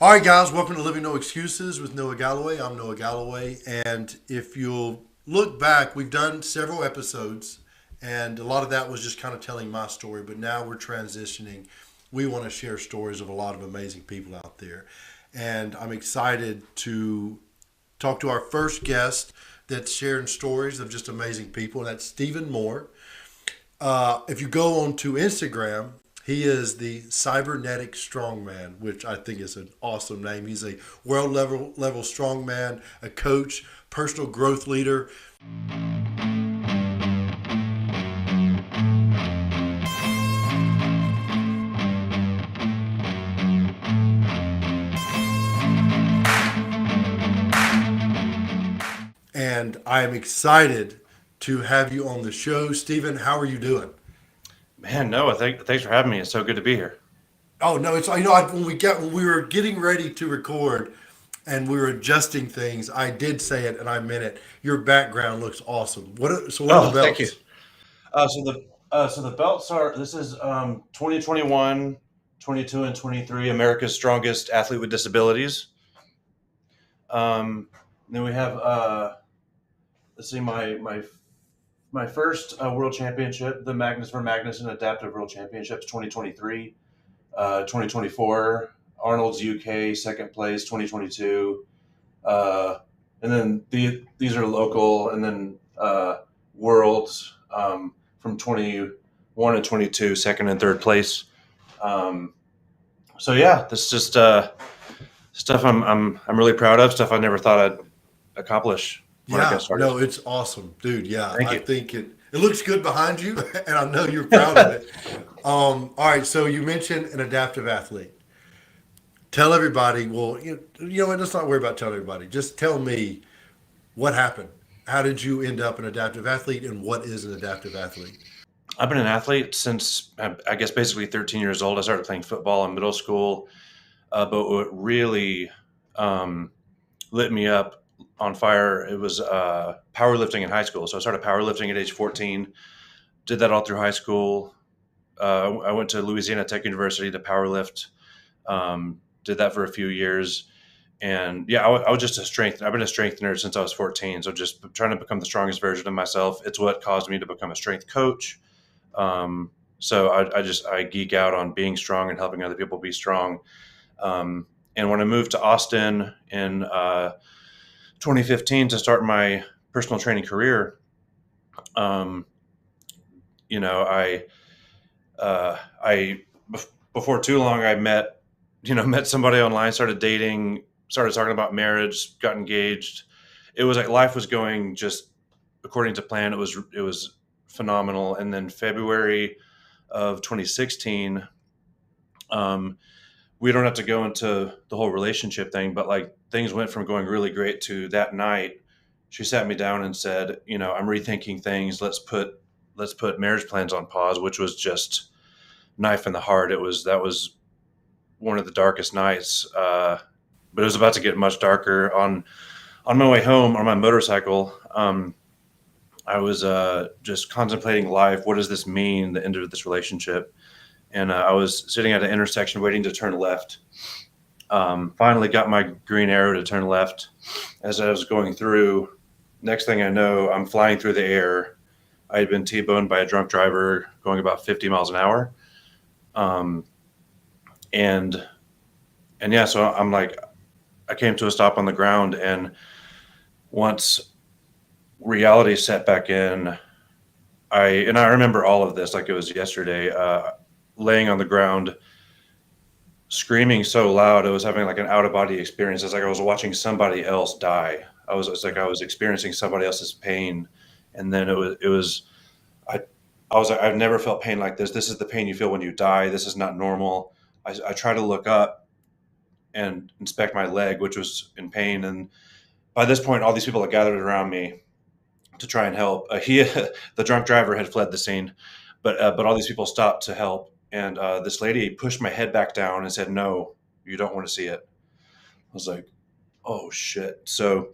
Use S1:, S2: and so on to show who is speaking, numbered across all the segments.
S1: All right, guys, welcome to Living No Excuses with Noah Galloway. I'm Noah Galloway, and if you'll look back, we've done several episodes, and a lot of that was just kind of telling my story, but now we're transitioning. We want to share stories of a lot of amazing people out there, and I'm excited to talk to our first guest that's sharing stories of just amazing people, and that's Stephen Moore. If you go on to Instagram, he is the Cybernetic Strongman, which I think is an awesome name. He's a world level strongman, a coach, personal growth leader. And I am excited to have you on the show. Stephen, how are you doing?
S2: Man, Noah, thanks for having me. It's so good to be here.
S1: Oh no, it's when we were getting ready to record and we were adjusting things, I did say it and I meant it. Your background looks awesome. What are the
S2: Oh, thank you.
S1: belts?
S2: So the belts are this is 2021, 22, and 23 America's Strongest Athlete with Disabilities. Then we have let's see my first World Championship, the Magnus and Adaptive World Championships 2023, 2024 Arnold's UK second place 2022. And then these are local, and then worlds from 21 and 22, second and third place. Um, so yeah, this is just stuff I'm really proud of. Stuff I never thought I'd accomplish when I got
S1: Yeah,
S2: started.
S1: no, it's awesome, dude. Yeah,
S2: Thank
S1: I
S2: you.
S1: think it looks good behind you, and I know you're proud of it. All right, so you mentioned an adaptive athlete. Tell everybody. Well, you know what? Let's not worry about telling everybody. Just tell me what happened. How did you end up an adaptive athlete, and what is an adaptive athlete?
S2: I've been an athlete since I guess basically 13 years old. I started playing football in middle school, but what really um, lit me up on fire, it was powerlifting in high school. So I started powerlifting at age 14. Did that all through high school. I went to Louisiana Tech University to powerlift. Did that for a few years, and yeah, I was just a strength. I've been a strengthener since I was 14. So just trying to become the strongest version of myself. It's what caused me to become a strength coach. So I geek out on being strong and helping other people be strong. And when I moved to Austin in 2015 to start my personal training career, um, you know, I before too long I met somebody online, started dating, started talking about marriage, got engaged. It was like life was going just according to plan. It was phenomenal. And then February of 2016, um, we don't have to go into the whole relationship thing, but like things went from going really great to that night. She sat me down and said, I'm rethinking things. Let's put marriage plans on pause, which was just knife in the heart. That was one of the darkest nights, but it was about to get much darker. On my way home on my motorcycle, I was just contemplating life. What does this mean? The end of this relationship, and I was sitting at an intersection waiting to turn left. Finally got my green arrow to turn left. As I was going through, next thing I know, I'm flying through the air. I had been T-boned by a drunk driver going about 50 miles an hour. Um, and and yeah, so I'm like, I came to a stop on the ground, and once reality set back in, I remember all of this like it was yesterday. Laying on the ground, screaming so loud, I was having like an out of body experience. It's like I was watching somebody else die. It's like I was experiencing somebody else's pain, and then it was I I was like, I've never felt pain like this. This is the pain you feel when you die. This is not normal. I try to look up and inspect my leg, which was in pain, and by this point, all these people had gathered around me to try and help. The drunk driver had fled the scene, but all these people stopped to help. And this lady pushed my head back down and said, "No, you don't want to see it." I was like, "Oh shit!" So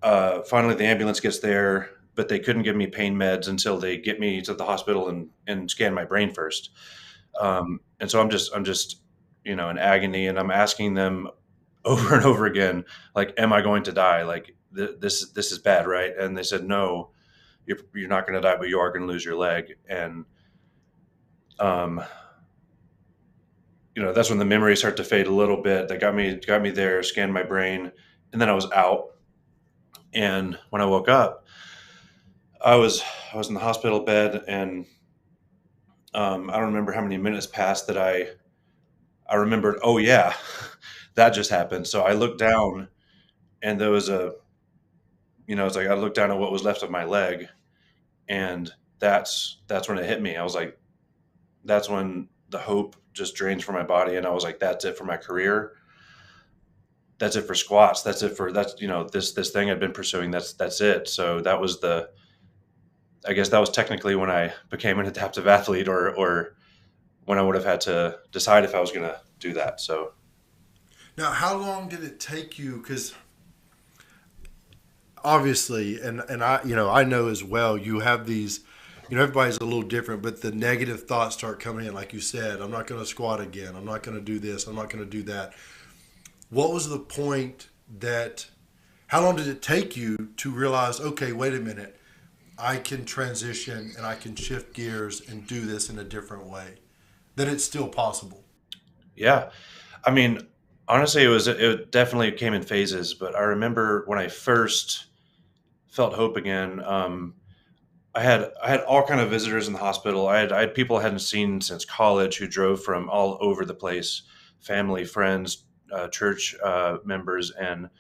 S2: finally, the ambulance gets there, but they couldn't give me pain meds until they get me to the hospital and scan my brain first. And so I'm just in agony, and I'm asking them over and over again, like, am I going to die? Like, this is bad, right? And they said, no, you're not going to die, but you are going to lose your leg. And um, that's when the memories start to fade a little bit. They got me there, scanned my brain, and then I was out. And when I woke up, I was in the hospital bed, and I don't remember how many minutes passed that I remembered. Oh yeah, that just happened. So I looked down, and there was it's like I looked down at what was left of my leg, and that's when it hit me. I was like, that's when the hope just drains from my body, and I was like, that's it for my career. That's it for squats. That's this thing I've been pursuing. That's it. So I guess that was technically when I became an adaptive athlete, or when I would have had to decide if I was going to do that. So
S1: Now, how long did it take you? Because obviously, and I, I know as well, you have these, everybody's a little different, but the negative thoughts start coming in. Like you said, I'm not going to squat again. I'm not going to do this. I'm not going to do that. What was the point that, how long did it take you to realize, okay, wait a minute, I can transition and I can shift gears and do this in a different way? That it's still possible.
S2: yeah, I mean, honestly, it definitely came in phases. But I remember when I first felt hope again. I had all kind of visitors in the hospital. I had people I hadn't seen since college who drove from all over the place, family, friends, church members, and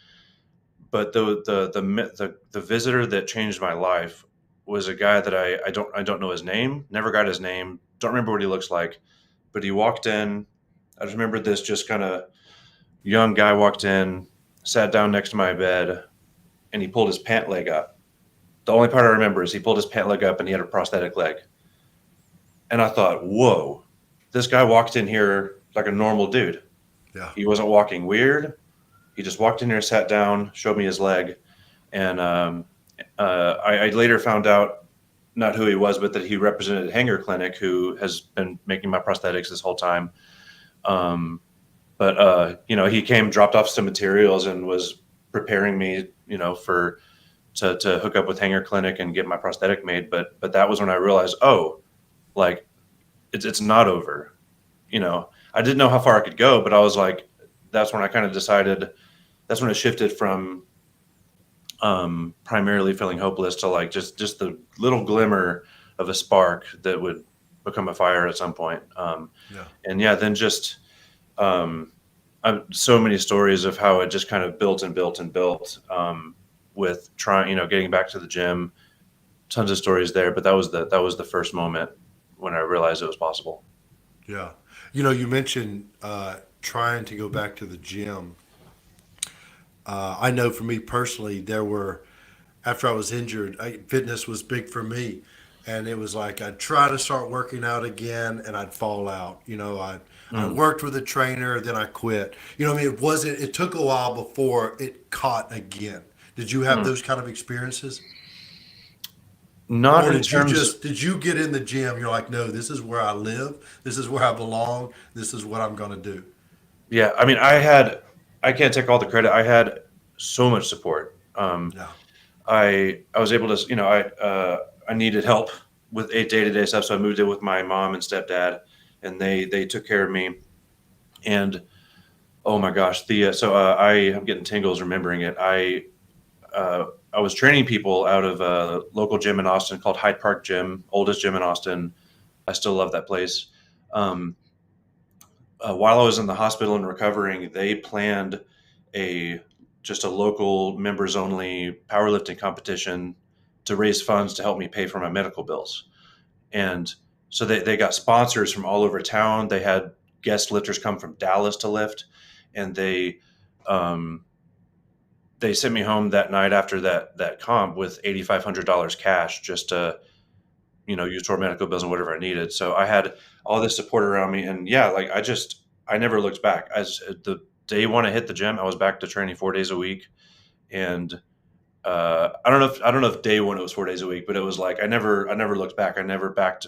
S2: but the visitor that changed my life was a guy that I don't know his name, never got his name, don't remember what he looks like, but he walked in. I just remember this just kind of young guy walked in, sat down next to my bed, and he pulled his pant leg up. The only part I remember is he pulled his pant leg up and he had a prosthetic leg. And I thought, whoa, this guy walked in here like a normal dude.
S1: Yeah.
S2: He wasn't walking weird. He just walked in here, sat down, showed me his leg. And I later found out not who he was, but that he represented Hanger Clinic, who has been making my prosthetics this whole time. But he came, dropped off some materials, and was preparing me, for to hook up with Hanger Clinic and get my prosthetic made. But that was when I realized, oh, like it's not over. I didn't know how far I could go, but I was like, that's when I kind of decided. That's when it shifted from primarily feeling hopeless to like just the little glimmer of a spark that would become a fire at some point.
S1: Yeah.
S2: And yeah, then just so many stories of how it just kind of built and built and built, with trying, getting back to the gym. Tons of stories there, but that was the first moment when I realized it was possible.
S1: Yeah. You mentioned trying to go back to the gym. I know for me personally, after I was injured, fitness was big for me. And it was like I'd try to start working out again and I'd fall out. I
S2: Mm.
S1: worked with a trainer, then I quit. It took a while before it caught again. Did you have
S2: Mm.
S1: those kind of experiences?
S2: Not
S1: Or
S2: in terms.
S1: did you get in the gym? You're like, no, this is where I live. This is where I belong. This is what I'm going to do.
S2: Yeah, I mean, I can't take all the credit. I had so much support.
S1: Yeah.
S2: I was able to, I needed help with day to day stuff, so I moved in with my mom and stepdad, and they took care of me. And oh my gosh, I am getting tingles remembering it. I was training people out of a local gym in Austin called Hyde Park Gym, oldest gym in Austin. I still love that place. Um, while I was in the hospital and recovering, they planned a just a local members only powerlifting competition to raise funds to help me pay for my medical bills. And so they got sponsors from all over town. They had guest lifters come from Dallas to lift, and um, they sent me home that night after that comp with $8,500 cash just to use toward medical bills and whatever I needed. So I had all this support around me, and yeah, like I never looked back. As the day one I hit the gym, I was back to training 4 days a week, and I don't know if day one it was 4 days a week, but it was like I never looked back. I never backed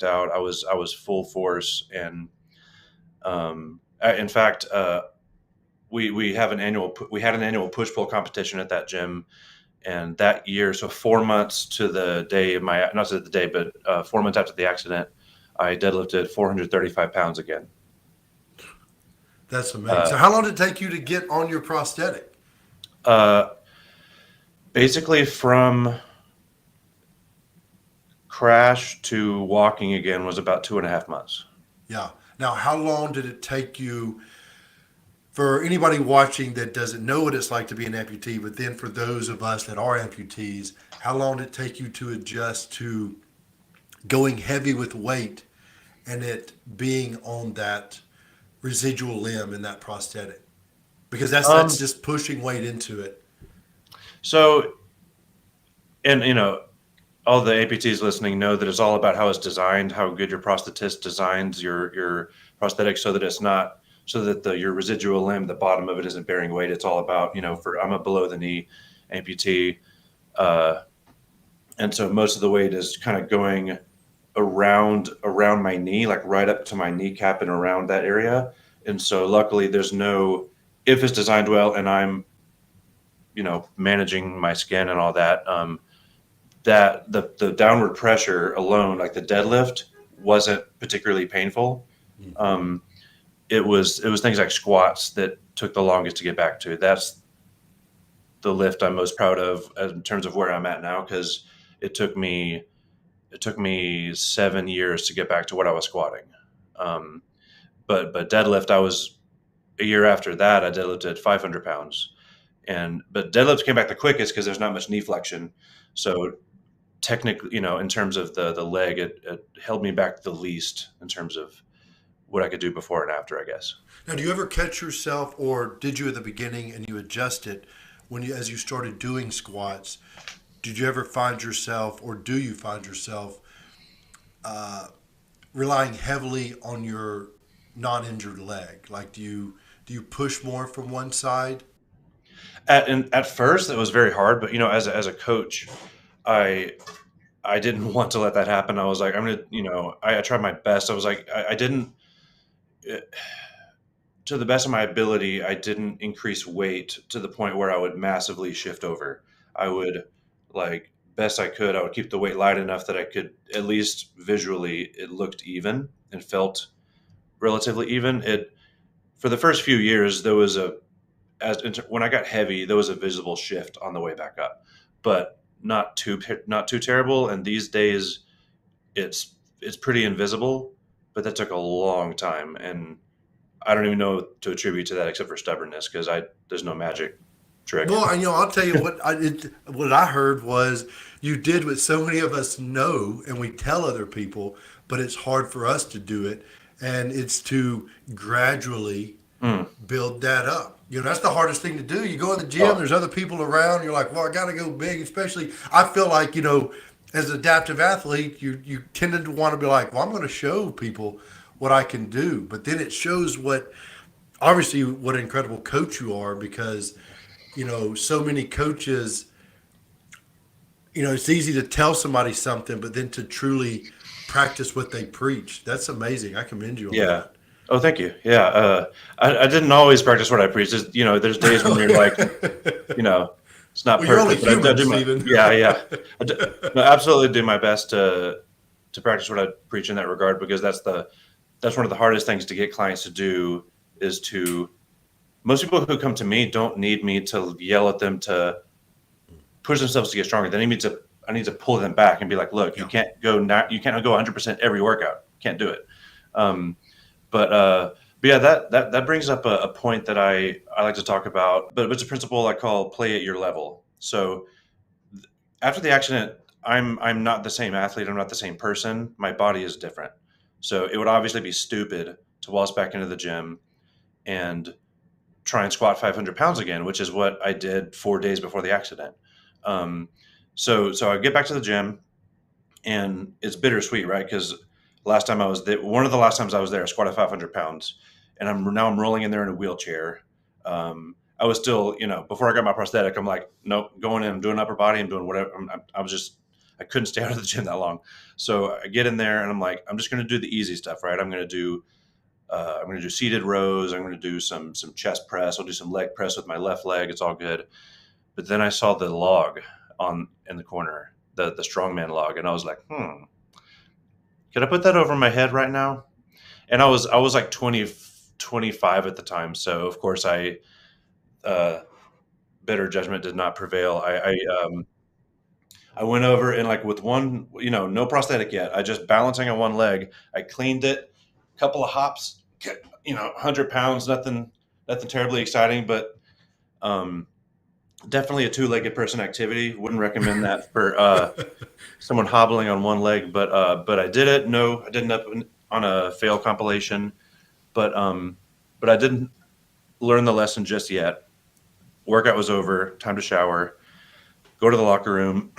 S2: out. I was full force, and In fact, we have we had an annual push pull competition at that gym, and that year, so 4 months to the day of my not to the day, but 4 months after the accident, I deadlifted 435 pounds again.
S1: That's amazing.
S2: Uh,
S1: So how long did it take you to get on your prosthetic?
S2: uh, Basically, from crash to walking again was about 2.5 months.
S1: Yeah. Now, how long did it take you for anybody watching that doesn't know what it's like to be an amputee, but then for those of us that are amputees, how long did it take you to adjust to going heavy with weight and it being on that residual limb in that prosthetic? Because that's
S2: Um,
S1: just pushing weight into it.
S2: so, and all the amputees listening know that it's all about how it's designed, how good your prosthetist designs your prosthetic, so that it's not so that your residual limb, the bottom of it, isn't bearing weight. It's all about for I'm a below the knee amputee, uh, and so most of the weight is kind of going around my knee, like right up to my kneecap and around that area. And so luckily, there's no if it's designed well, and I'm managing my skin and all that. That the downward pressure alone, like the deadlift, wasn't particularly painful. Um, it was things like squats that took the longest to get back to. That's the lift I'm most proud of in terms of where I'm at now, because it took me it took me 7 years to get back to what I was squatting. Um, but deadlift, I was a year after that. I deadlifted 500 pounds, but deadlifts came back the quickest because there's not much knee flexion. So technically, in terms of the leg, it held me back the least in terms of what I could do before and after, I guess.
S1: Now, do you ever catch yourself, or did you at the beginning and you adjust it as you started doing squats? Did you ever find yourself, or do you find yourself relying heavily on your non-injured leg? Like, do you push more from one side?
S2: At first, it was very hard, but as a coach, I I didn't want to let that happen. I was like, I'm gonna, I tried my best. I was like, I didn't, eh, to the best of my ability, I didn't increase weight to the point where I would massively shift over. I would, like, best I could, I would keep the weight light enough that I could, at least visually, it looked even and felt relatively even. For the first few years, there was when I got heavy, there was a visible shift on the way back up, but not too terrible. And these days, it's pretty invisible, but that took a long time, and I don't even know what to attribute to that except for stubbornness, because I there's no magic trick.
S1: Well, I'll tell you what I heard was you did what so many of us know and we tell other people, but it's hard for us to do it, and it's to gradually
S2: Mm.
S1: build that up. That's the hardest thing to do. You go in the gym,
S2: Oh,
S1: there's other people around, you're like, well, I got to go big. Especially, I feel like, as an adaptive athlete, you tended to want to be like, well, I'm going to show people what I can do. But then it shows obviously, what an incredible coach you are, because, so many coaches, it's easy to tell somebody something, but then to truly practice what they preach. That's amazing. I commend you on
S2: yeah.
S1: that.
S2: Oh, thank you. Yeah. I didn't always practice what I preach. There's days when you're like, you know, it's not
S1: Well, you're only
S2: perfect, but I
S1: human,
S2: do my,
S1: Stephen.
S2: yeah, yeah. No, absolutely do my best to practice what I preach in that regard, because that's one of the hardest things to get clients to do, is to, most people who come to me don't need me to yell at them to push themselves to get stronger. I need to pull them back and be like, look,
S1: Yeah.
S2: you can't go 100% every workout. Can't do it. Um, but yeah, that brings up a point that I like to talk about, but it's a principle I call play at your level. So after the accident, I'm not the same athlete. I'm not the same person. My body is different. So it would obviously be stupid to waltz back into the gym and try and squat 500 pounds again, which is what I did 4 days before the accident. Um, so I get back to the gym, and it's bittersweet, right? Because last time I was there, one of the last times I was there, I squatted 500 pounds, and I'm rolling in there in a wheelchair. I was still, before I got my prosthetic, I'm like, nope, going in, I'm doing upper body, I'm doing whatever. I was just, I couldn't stay out of the gym that long. So I get in there and I'm like, I'm just going to do the easy stuff, right? I'm going to do I'm going to do seated rows. I'm going to do some chest press. I'll do some leg press with my left leg. It's all good. But then I saw the log in the corner, the Strongman log, and I was like, could I put that over my head right now? And I was like 25 at the time, so of course uh, better judgment did not prevail. I went over and like with one, no prosthetic yet. I just balancing on one leg. I cleaned it, couple of hops, 100 pounds, nothing terribly exciting, but um, definitely a two-legged person activity. Wouldn't recommend that for someone hobbling on one leg, but I did it. No, I didn't up on a fail compilation, but but I didn't learn the lesson just yet. Workout was over. Time to shower. Go to the locker room.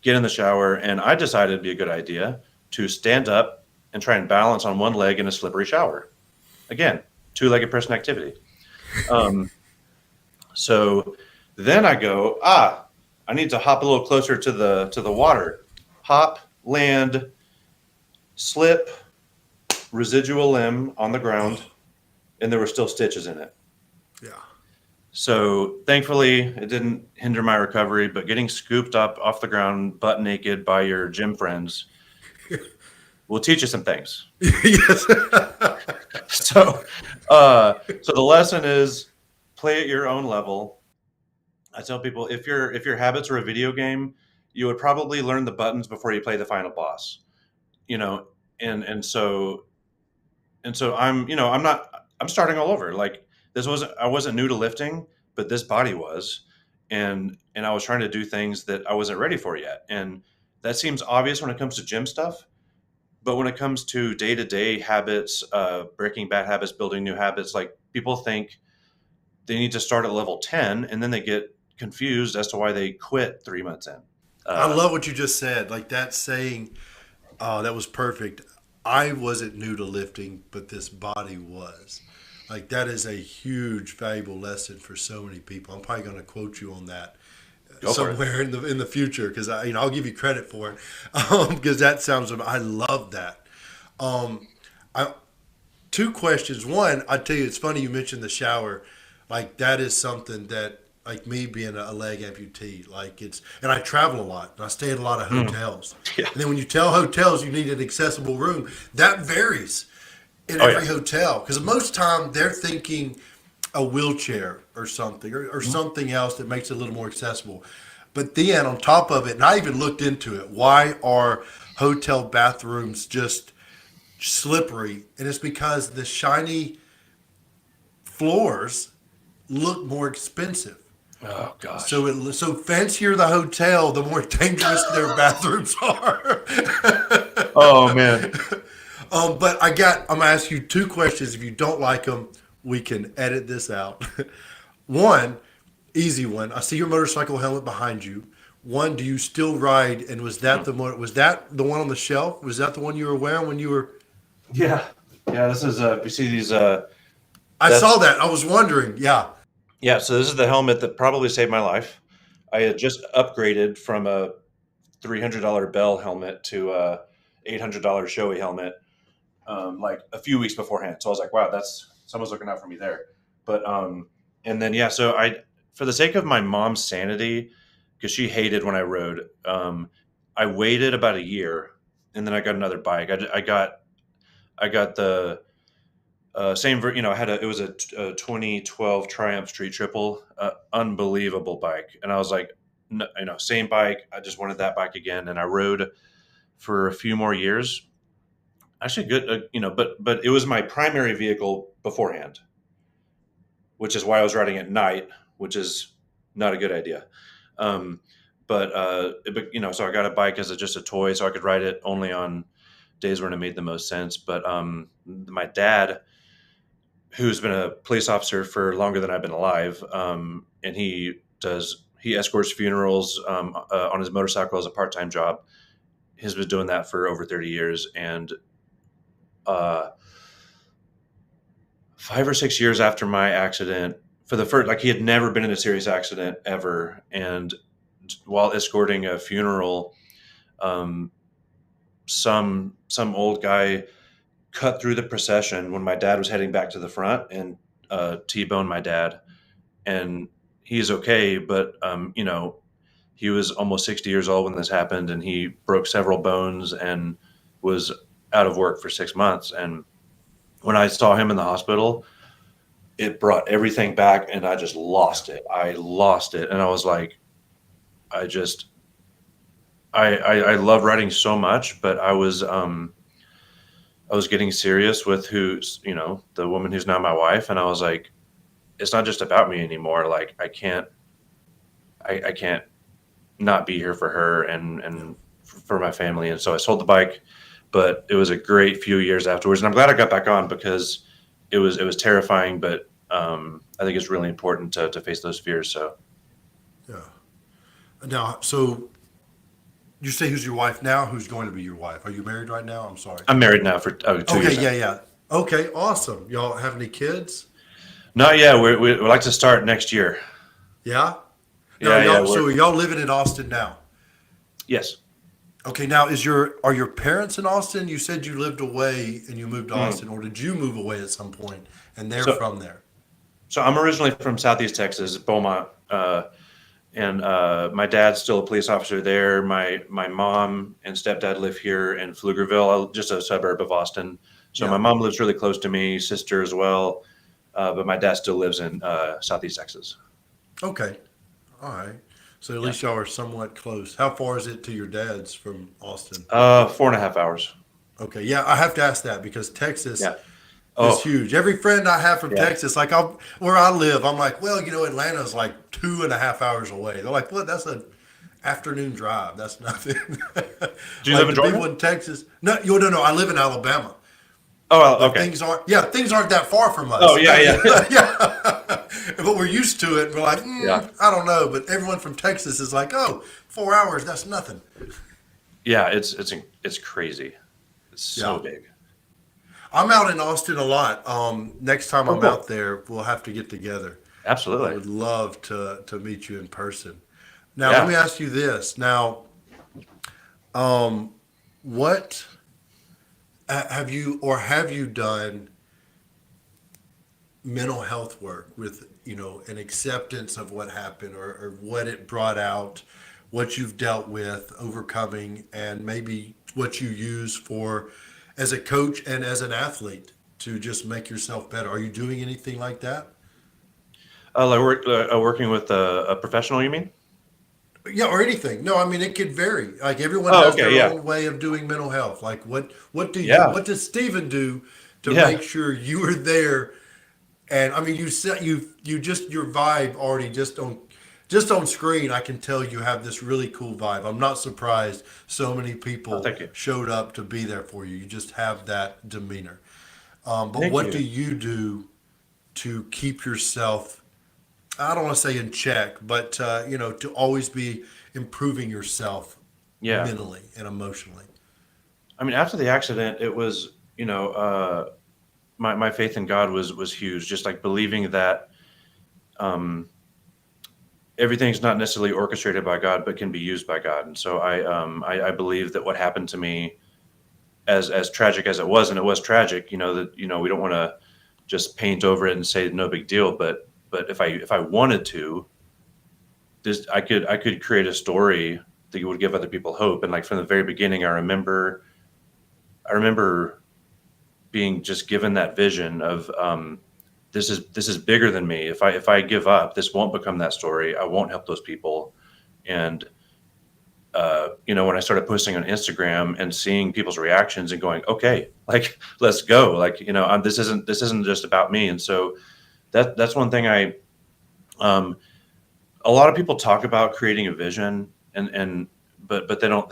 S2: Get in the shower, and I decided it'd be a good idea to stand up and try and balance on one leg in a slippery shower. Again, two-legged person activity. Um, so then I go, I need to hop a little closer to the water. Hop, land, slip, residual limb on the ground, and there were still stitches in it.
S1: Yeah.
S2: So thankfully, it didn't hinder my recovery, but getting scooped up off the ground, butt naked by your gym friends will teach you some things.
S1: Yes.
S2: So, so the lesson is play at your own level. I tell people if your habits are a video game, you would probably learn the buttons before you play the final boss. You know, and so I'm starting all over. Like I wasn't new to lifting, but this body was, and I was trying to do things that I wasn't ready for yet. And that seems obvious when it comes to gym stuff, but when it comes to day-to-day habits, breaking bad habits, building new habits, like people think they need to start at level 10 and then they get confused as to why they quit 3 months in.
S1: I
S2: Uh,
S1: love what you just said. Like that saying, that was perfect. I wasn't new to lifting, but this body was. Like that is a huge, valuable lesson for so many people. I'm probably going to quote you on that
S2: Go for it.
S1: somewhere in the future because I'll give you credit for it because that sounds. I love that. Um, I two questions. One, I tell you, it's funny you mentioned the shower. Like that is something that, like me being a leg amputee, like and I travel a lot and I stay at a lot of
S2: Mm.
S1: hotels.
S2: Yeah.
S1: And then when you tell hotels you need an accessible room, that varies in
S2: Oh yeah.
S1: every hotel because most time they're thinking a wheelchair or something or
S2: Mhm.
S1: something else that makes it a little more accessible. But then on top of it, and I even looked into it, why are hotel bathrooms just slippery? And it's because the shiny floors look more expensive.
S2: Oh gosh.
S1: So fancier the hotel, the more dangerous their bathrooms are.
S2: Oh man.
S1: But I'm gonna ask you two questions. If you don't like them, we can edit this out. One, easy one. I see your motorcycle helmet behind you. One, do you still ride? And was that the one on the shelf? Was that the one you were wearing when you were?
S2: Yeah. Yeah. This is you see these
S1: I
S2: that's
S1: saw that. I was wondering. Yeah.
S2: yeah. So this is the helmet that probably saved my life. I had just upgraded from a $300 Bell helmet to a $800 Shoei helmet, like a few weeks beforehand. So I was like, wow, that's someone's looking out for me there. But and then yeah, so for the sake of my mom's sanity, because she hated when I rode, I waited about a year, and then I got another bike. I got the same, I had it was a 2012 Triumph Street Triple, unbelievable bike. And I was like, no, same bike. I just wanted that bike again. And I rode for a few more years. Actually good, but it was my primary vehicle beforehand, which is why I was riding at night, which is not a good idea. Um, so I got a bike as just a toy so I could ride it only on days when it made the most sense. But my dad, who's been a police officer for longer than I've been alive, and he escorts funerals on his motorcycle as a part-time job. He's been doing that for over 30 years, and uh, 5 or 6 years after my accident, for the first, like he had never been in a serious accident ever, and while escorting a funeral, um, some old guy cut through the procession when my dad was heading back to the front and T-boned my dad. And he's okay, but he was almost 60 years old when this happened, and he broke several bones and was out of work for 6 months. And when I saw him in the hospital, it brought everything back, and I just lost it. I lost it, and I was like, I just, I love writing so much, but I was getting serious with the woman who's now my wife, and I was like, it's not just about me anymore. Like I can't not be here for her and for my family. And so I sold the bike, but it was a great few years afterwards. And I'm glad I got back on because it was terrifying, but I think it's really important to face those fears. So
S1: Yeah. Now, so you say who's your wife now? Who's going to be your wife? Are you married right now? I'm sorry.
S2: I'm married now for 2 years
S1: Okay,
S2: now.
S1: yeah, yeah. Okay, awesome. Y'all have any kids?
S2: Not yet. We'd like to start next year.
S1: Yeah. Now,
S2: Yeah, yeah.
S1: so y'all living in Austin now?
S2: Yes.
S1: Okay. Now, are your parents in Austin? You said you lived away and you moved to
S2: Mm.
S1: Austin, or did you move away at some point and they're
S2: So
S1: from there?
S2: so I'm originally from Southeast Texas, Beaumont. And my dad's still a police officer there. My mom and stepdad live here in Pflugerville, just a suburb of Austin. So my
S1: Yeah.
S2: mom lives really close to me, sister as well, but my dad still lives in Southeast Texas.
S1: Okay. All right. So at
S2: Yeah,
S1: least y'all are somewhat close. How far is it to your dad's from Austin?
S2: 4.5 hours.
S1: Okay. Yeah, I have to ask that because Texas
S2: Yeah.
S1: is
S2: Oh,
S1: huge. Every friend I have from
S2: yeah.
S1: Texas, like where I live, I'm like, well, Atlanta's like 2.5 hours away. They're like, what? That's an afternoon drive. That's nothing.
S2: Do you live
S1: Like
S2: in
S1: the people
S2: Georgia?
S1: in Texas. No, no. I live in Alabama,
S2: Oh, well,
S1: but
S2: okay.
S1: things aren't that far from
S2: Oh,
S1: us.
S2: yeah, yeah, yeah.
S1: Yeah, but we're used to it. We're like,
S2: Yeah.
S1: I don't know. But everyone from Texas is like, oh, 4 hours. That's nothing.
S2: Yeah, it's crazy. It's so
S1: Yeah.
S2: big.
S1: I'm out in Austin a lot. Next time
S2: Oh,
S1: I'm out
S2: cool.
S1: there, we'll have to get together. I
S2: Absolutely.
S1: would love to meet you in person. Now, let
S2: Yeah.
S1: me ask you this. Now, what have you done mental health work with, an acceptance of what happened or what it brought out, what you've dealt with, overcoming, and maybe what you use for as a coach and as an athlete to just make yourself better? Are you doing anything like that?
S2: Working with a professional, you mean?
S1: Yeah, or anything. No, I mean it could vary. Like everyone
S2: Oh,
S1: has
S2: okay.
S1: their
S2: Yeah.
S1: own way of doing mental health. Like
S2: Yeah.
S1: what does Steven do to
S2: Yeah.
S1: make sure you are there? And I mean you said you just your vibe already just on screen I can tell you have this really cool vibe. I'm not surprised so many
S2: Oh,
S1: people
S2: thank you.
S1: showed up to be there for you. You just have that demeanor. But
S2: Thank
S1: what do
S2: you.
S1: you do to keep yourself, I don't want to say in check, but to always be improving yourself
S2: Yeah.
S1: mentally and emotionally.
S2: I mean, after the accident, it was, my faith in God was huge. Just like believing that um, everything's not necessarily orchestrated by God, but can be used by God. And so I believe that what happened to me, as tragic as it was, and it was tragic, that we don't want to just paint over it and say no big deal. But if I wanted to, this I could create a story that would give other people hope. And like from the very beginning, I remember being just given that vision of this is bigger than me. If I give up, this won't become that story. I won't help those people. And when I started posting on Instagram and seeing people's reactions and going, okay, like let's go, like this isn't just about me. And so that's one thing um, a lot of people talk about creating a vision and but they don't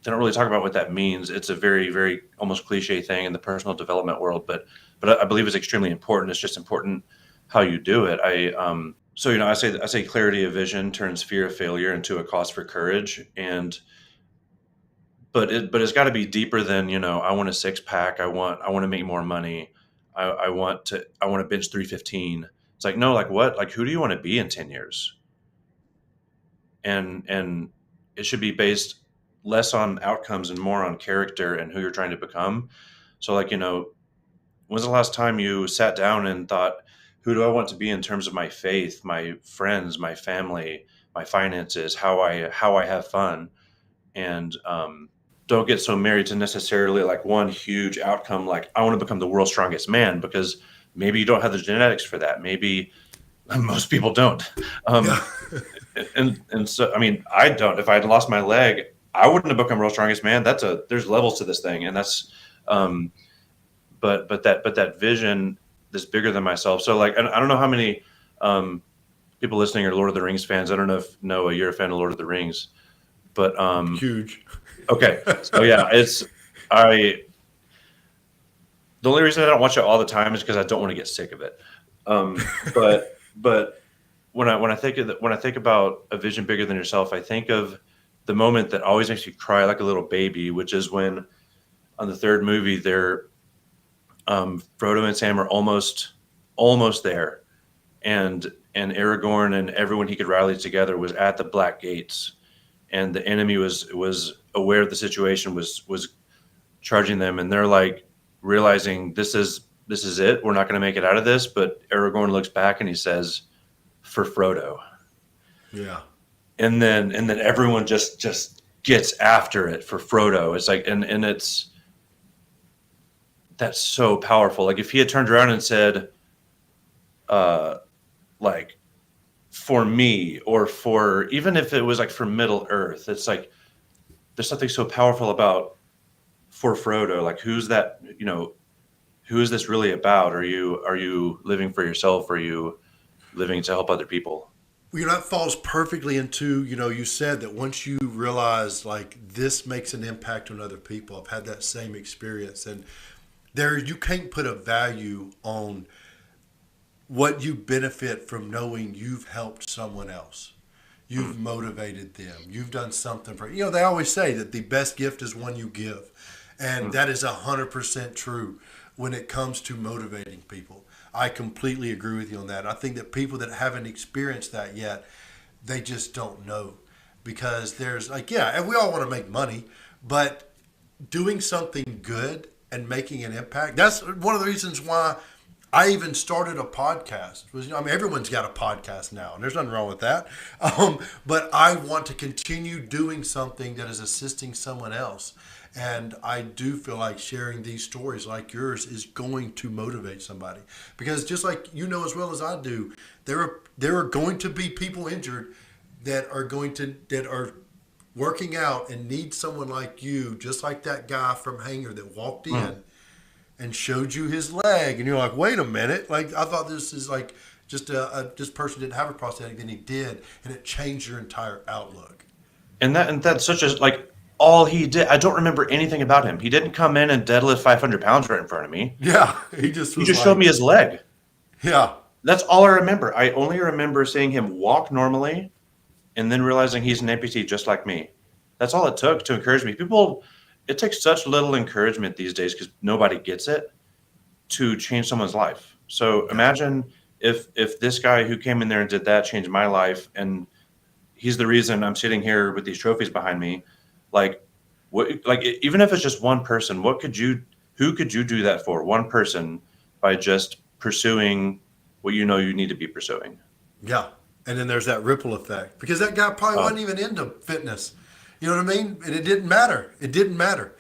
S2: really talk about what that means. It's a very, very almost cliche thing in the personal development world, but I believe it's extremely important. It's just important how you do it. I say clarity of vision turns fear of failure into a cause for courage. And but it's got to be deeper than, I want a six pack. I want to make more money. I want to bench 315. It's like, no, like what? Like who do you want to be in 10 years? And it should be based less on outcomes and more on character and who you're trying to become. So like, when's the last time you sat down and thought, who do I want to be in terms of my faith, my friends, my family, my finances, how I have fun, and don't get so married to necessarily like one huge outcome, like I want to become the world's strongest man, because maybe you don't have the genetics for that. Maybe most people don't.
S1: Yeah.
S2: And so, I mean, I don't. If I had lost my leg, I wouldn't have become world's strongest man. There's levels to this thing, and that's um, but that vision is bigger than myself. So like, I don't know how many um, people listening are Lord of the Rings fans. I don't know if Noah, you're a fan of Lord of the Rings, but
S1: Huge.
S2: okay. So yeah, I the only reason I don't watch it all the time is because I don't want to get sick of it. But when I think about a vision bigger than yourself, I think of the moment that always makes you cry like a little baby, which is when on the third movie they're Frodo and Sam are almost there, and Aragorn and everyone he could rally together was at the Black Gates, and the enemy was aware of the situation, was charging them, and they're like realizing this is it. We're not going to make it out of this. But Aragorn looks back and he says, "For Frodo,"
S1: Yeah.
S2: and then everyone just gets after it for Frodo. It's like and it's that's so powerful. Like if he had turned around and said, uh, like for me, or for even if it was like for Middle Earth, it's like there's something so powerful about for Frodo. Like who's that? Who is this really about? Are you living for yourself? Are you living to help other people?
S1: That falls perfectly into, you said that once you realize like this makes an impact on other people. I've had that same experience. And there, you can't put a value on what you benefit from knowing you've helped someone else. You've motivated them. You've done something for, they always say that the best gift is one you give. And
S2: Mm.
S1: that is 100% true when it comes to motivating people. I completely agree with you on that. I think that people that haven't experienced that yet, they just don't know. Because there's like, yeah, and we all want to make money, but doing something good and making an impact, that's one of the reasons why I even started a podcast. I mean, everyone's got a podcast now, and there's nothing wrong with that. But I want to continue doing something that is assisting someone else. And I do feel like sharing these stories like yours is going to motivate somebody. Because just like you know as well as I do, there are going to be people injured that are working out and need someone like you, just like that guy from Hanger that walked
S2: Mm.
S1: in and showed you his leg, and you're like, wait a minute, like I thought this is like just this person didn't have a prosthetic, then he did, and it changed your entire outlook.
S2: And that's such a like all he did. I don't remember anything about him. He didn't come in and deadlift 500 pounds right in front of me.
S1: Yeah, he just
S2: He
S1: was
S2: just showed me
S1: like,
S2: his leg.
S1: yeah,
S2: That's all I remember. I only remember seeing him walk normally and then realizing he's an amputee just like me. That's all it took to encourage me. People, it takes such little encouragement these days because nobody gets it to change someone's life. So
S1: yeah,
S2: imagine if this guy who came in there and did that changed my life, and he's the reason I'm sitting here with these trophies behind me. Like even if it's just one person, who could you do that for? One person by just pursuing what you know you need to be pursuing.
S1: yeah. And then there's that ripple effect because that guy probably
S2: Uh,
S1: wasn't even into fitness. You know what I mean? And it didn't matter. It didn't matter.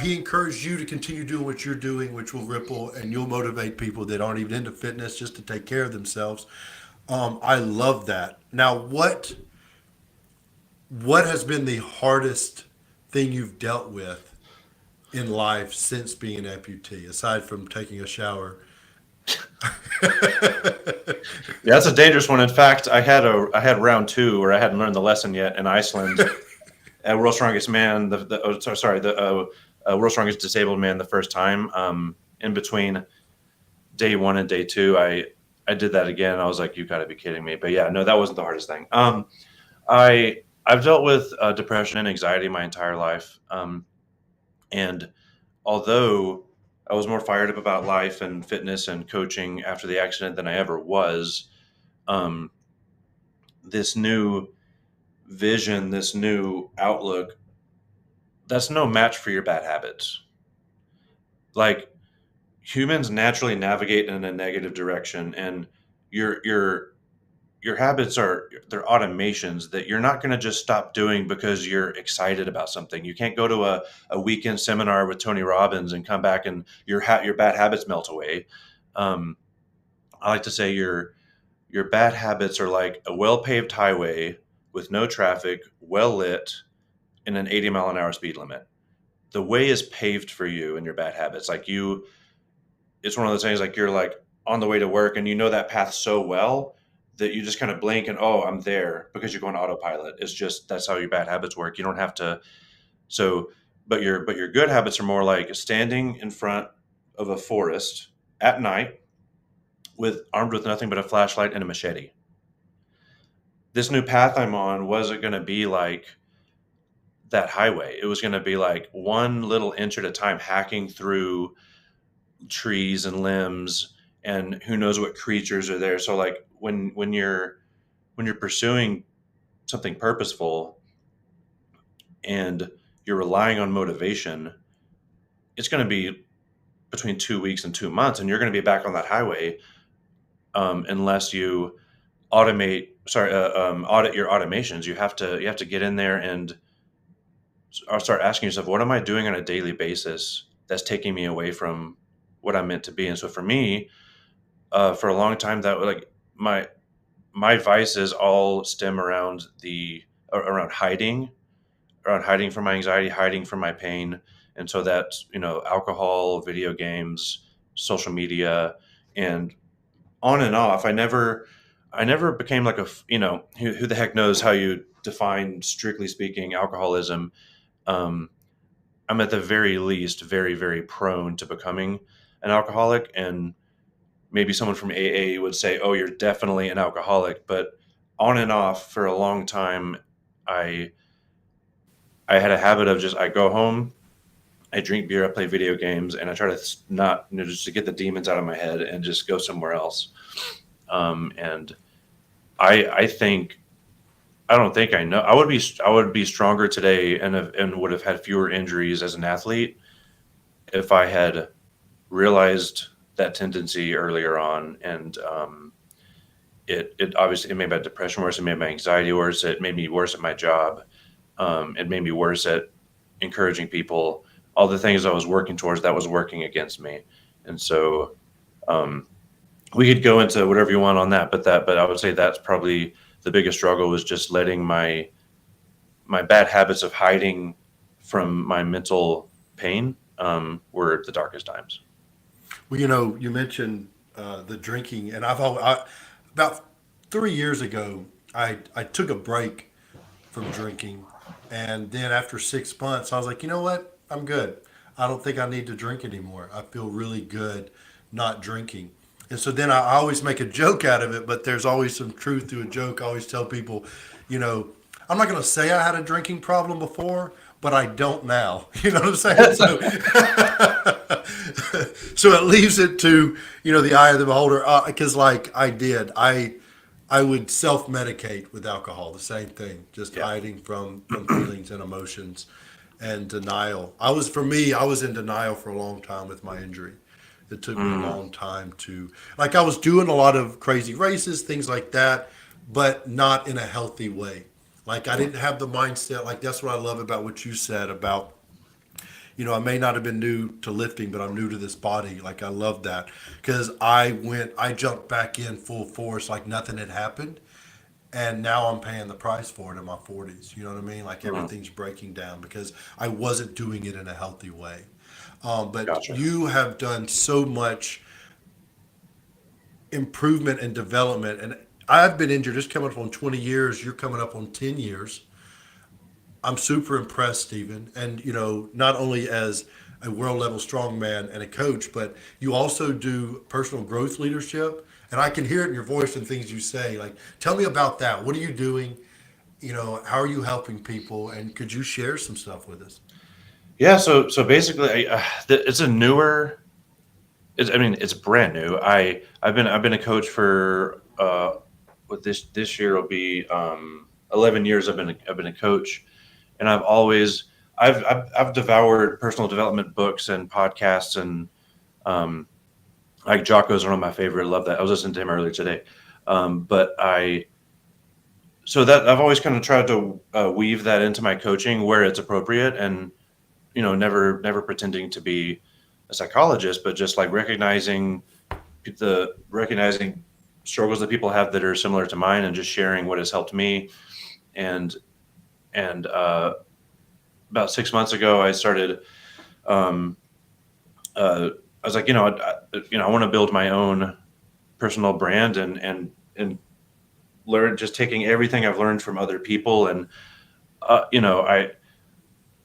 S1: He encouraged you to continue doing what you're doing, which will ripple, and you'll motivate people that aren't even into fitness just to take care of themselves. I love that. Now, what has been the hardest thing you've dealt with in life since being an amputee, aside from taking a shower?
S2: yeah, that's a dangerous one. In fact, I had round two where I hadn't learned the lesson yet in Iceland. World's Strongest Man, the World's Strongest Disabled Man the first time. In between day one and day two, I did that again. I was like, you got to be kidding me. But yeah, no, that wasn't the hardest thing. I've dealt with depression and anxiety my entire life, and although I was more fired up about life and fitness and coaching after the accident than I ever was, um, this new vision, this new outlook, that's no match for your bad habits. like humans naturally navigate in a negative direction, and your habits are they're automations that you're not going to just stop doing because you're excited about something. You can't go to a weekend seminar with Tony Robbins and come back and your bad habits melt away. Um, I like to say your bad habits are like a well paved highway with no traffic, well lit, and an 80-mile-an-hour speed limit. The way is paved for you and your bad habits. Like you, it's one of those things like you're like on the way to work and you know that path so well that you just kind of blink and oh, I'm there because you're going autopilot. It's just that's how your bad habits work. You don't have to. So, but your good habits are more like standing in front of a forest at night with armed with nothing but a flashlight and a machete. This new path I'm on wasn't going to be like that highway. It was going to be like one little inch at a time, hacking through trees and limbs, and who knows what creatures are there. So like when you're pursuing something purposeful and you're relying on motivation, it's going to be between 2 weeks and 2 months, and you're going to be back on that highway unless you audit your automations. You have to get in there and start asking yourself, what am I doing on a daily basis that's taking me away from what I'm meant to be? And so for me, for a long time, that like my vices all stem around hiding from my anxiety, hiding from my pain. And so that's, alcohol, video games, social media, and on and off. I never became like who the heck knows how you define, strictly speaking, alcoholism. Um, I'm at the very least very, very prone to becoming an alcoholic. And maybe someone from AA would say, oh, you're definitely an alcoholic. But on and off for a long time, I I had a habit of just I go home, I drink beer, I play video games, and I try to not just to get the demons out of my head and just go somewhere else. And I think I don't think I know I would be stronger today and would have had fewer injuries as an athlete if I had realized that tendency earlier on. And it obviously it made my depression worse, it made my anxiety worse, it made me worse at my job, it made me worse at encouraging people, all the things I was working towards that was working against me. And so um, we could go into whatever you want on that, but I would say that's probably the biggest struggle was just letting my bad habits of hiding from my mental pain were the darkest times.
S1: Well, you mentioned the drinking, and about 3 years ago, I took a break from drinking, and then after 6 months, I was like, you know what? I'm good. I don't think I need to drink anymore. I feel really good not drinking. And so then I always make a joke out of it, but there's always some truth to a joke. I always tell people, you know, I'm not going to say I had a drinking problem before, but I don't now. You know what I'm saying? So, so it leaves it to the eye of the beholder. Because like I would self medicate with alcohol. The same thing, just
S2: Yeah.
S1: hiding from feelings and emotions and denial. I was in denial for a long time with my injury. It took me a
S2: Mm,
S1: long time to like I was doing a lot of crazy races, things like that, but not in a healthy way. Like I didn't have the mindset. Like that's what I love about what you said about I may not have been new to lifting, but I'm new to this body. Like I love that because I jumped back in full force like nothing had happened, and now I'm paying the price for it in my 40s. You know what I mean? Like
S2: mm,
S1: everything's breaking down because I wasn't doing it in a healthy way. But
S2: gotcha.
S1: you have done so much improvement and development, and I've been injured just coming up on 20 years. You're coming up on 10 years. I'm super impressed, Stephen. And, not only as a world level strongman and a coach, but you also do personal growth leadership. And I can hear it in your voice and things you say. Like, tell me about that. What are you doing? How are you helping people? And could you share some stuff with us?
S2: Yeah. So basically, it's a newer. I mean, it's brand new. I've been a coach for what this year will be 11 years. I've been a coach, and I've devoured personal development books and podcasts, and like Jocko's one of my favorite. I love that. I was listening to him earlier today. But so that I've always kind of tried to weave that into my coaching where it's appropriate, and never pretending to be a psychologist, but just like recognizing struggles that people have that are similar to mine, and just sharing what has helped me. And about 6 months ago, I started. Um, I was like, I want to build my own personal brand, and learn, just taking everything I've learned from other people. And uh, you know, I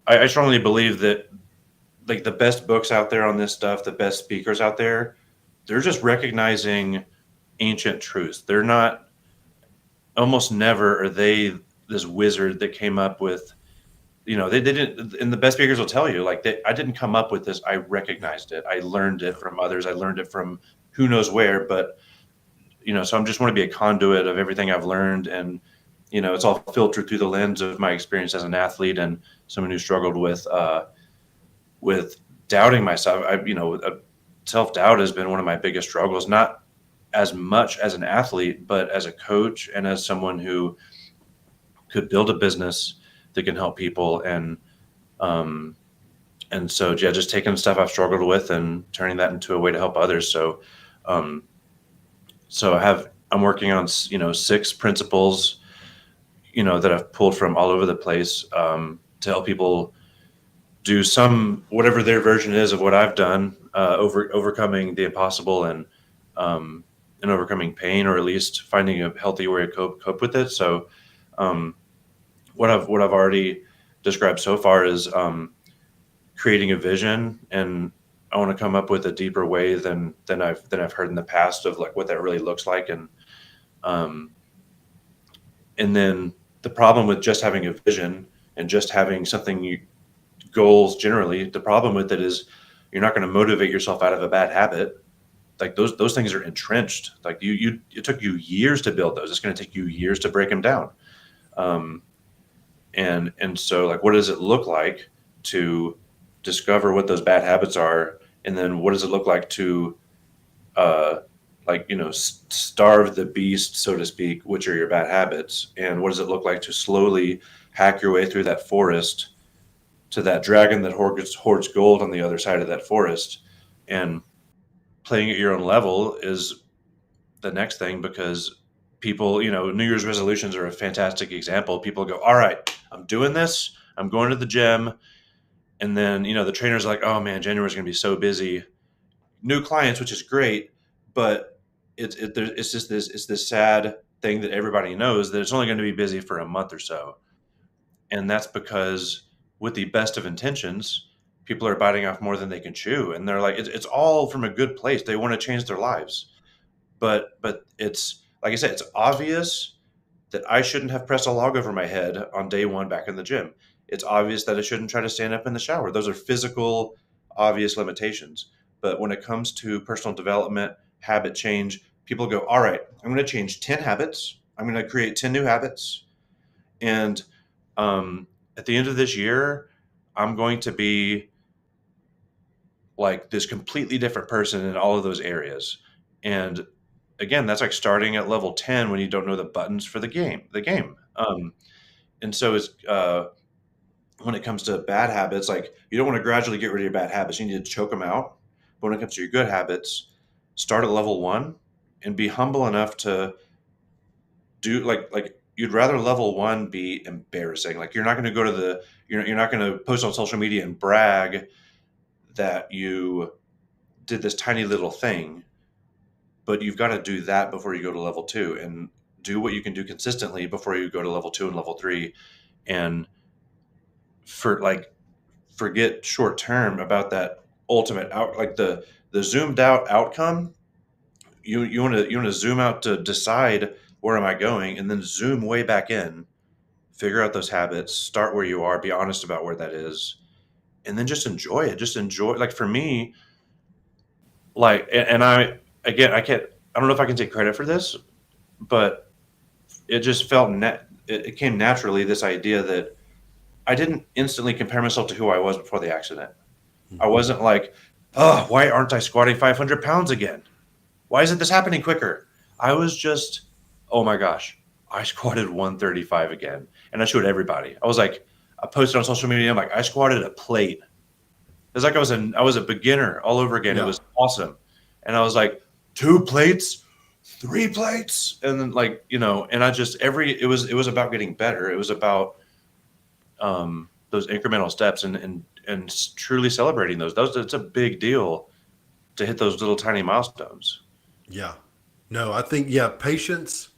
S2: I strongly believe that like the best books out there on this stuff, the best speakers out there, they're just recognizing ancient truths. They're not, almost never are they this wizard that came up with, they didn't, and the best speakers will tell you, like, I didn't come up with this. I recognized it. I learned it from others. I learned it from who knows where, but, so I'm just want to be a conduit of everything I've learned. And, it's all filtered through the lens of my experience as an athlete and someone who struggled with doubting myself. Self doubt has been one of my biggest struggles, not as much as an athlete, but as a coach and as someone who could build a business that can help people. Um, and so, yeah, just taking the stuff I've struggled with and turning that into a way to help others. So, um, I'm working on, 6 principles, that I've pulled from all over the place, to help people do whatever their version is of what I've done, overcoming the impossible, and overcoming pain, or at least finding a healthy way to cope with it. So, um, what I've already described so far is, creating a vision, and I want to come up with a deeper way than I've heard in the past of like what that really looks like. Um, and then the problem with just having a vision and just having goals generally, the problem with it is you're not going to motivate yourself out of a bad habit. Like those things are entrenched. Like it took you years to build those. It's going to take you years to break them down. Um, and so, like, what does it look like to discover what those bad habits are, and then what does it look like to uh, starve the beast, so to speak, which are your bad habits, and what does it look like to slowly hack your way through that forest to that dragon that hoards gold on the other side of that forest. And playing at your own level is the next thing, because people, New Year's resolutions are a fantastic example. People go, all right, I'm doing this, I'm going to the gym. And then, the trainer's like, oh man, January's going to be so busy. New clients, which is great, but it's just this sad thing that everybody knows, that it's only going to be busy for a month or so. And that's because, with the best of intentions, people are biting off more than they can chew. And they're like, it's all from a good place. They want to change their lives. But it's, like I said, it's obvious that I shouldn't have pressed a log over my head on day one back in the gym. It's obvious that I shouldn't try to stand up in the shower. Those are physical, obvious limitations. But when it comes to personal development, habit change, people go, all right, I'm going to change 10 habits. I'm going to create 10 new habits. And at the end of this year, I'm going to be like this completely different person in all of those areas. And again, that's like starting at level 10 when you don't know the buttons for the game. And so it's, when it comes to bad habits, like, you don't want to gradually get rid of your bad habits. You need to choke them out. But when it comes to your good habits, start at level 1 and be humble enough to do, like you'd rather level 1 be embarrassing. Like, you're not going to go to you're not going to post on social media and brag that you did this tiny little thing, but you've got to do that before you go to level 2, and do what you can do consistently before you go to level 2 and level 3. And forget short term about that ultimate out, like the zoomed out outcome. You want to zoom out to decide, where am I going, and then zoom way back in, figure out those habits, start where you are, be honest about where that is, and then just enjoy it. Just enjoy, like, for me, like, and I don't know if I can take credit for this, but it just felt it came naturally, this idea that I didn't instantly compare myself to who I was before the accident. I wasn't like, oh, why aren't I squatting 500 pounds again? Why isn't this happening quicker? I was just, oh my gosh, I squatted 135 again. And I showed everybody. I was like, I posted on social media, I'm like, I squatted a plate. It's like I was a beginner all over again. It
S1: Yeah.
S2: was awesome. And I was like, 2 plates, 3 plates. And then like, and I just it was about getting better. It was about those incremental steps and truly celebrating those. It's a big deal to hit those little tiny milestones.
S1: Yeah. No, I think, patience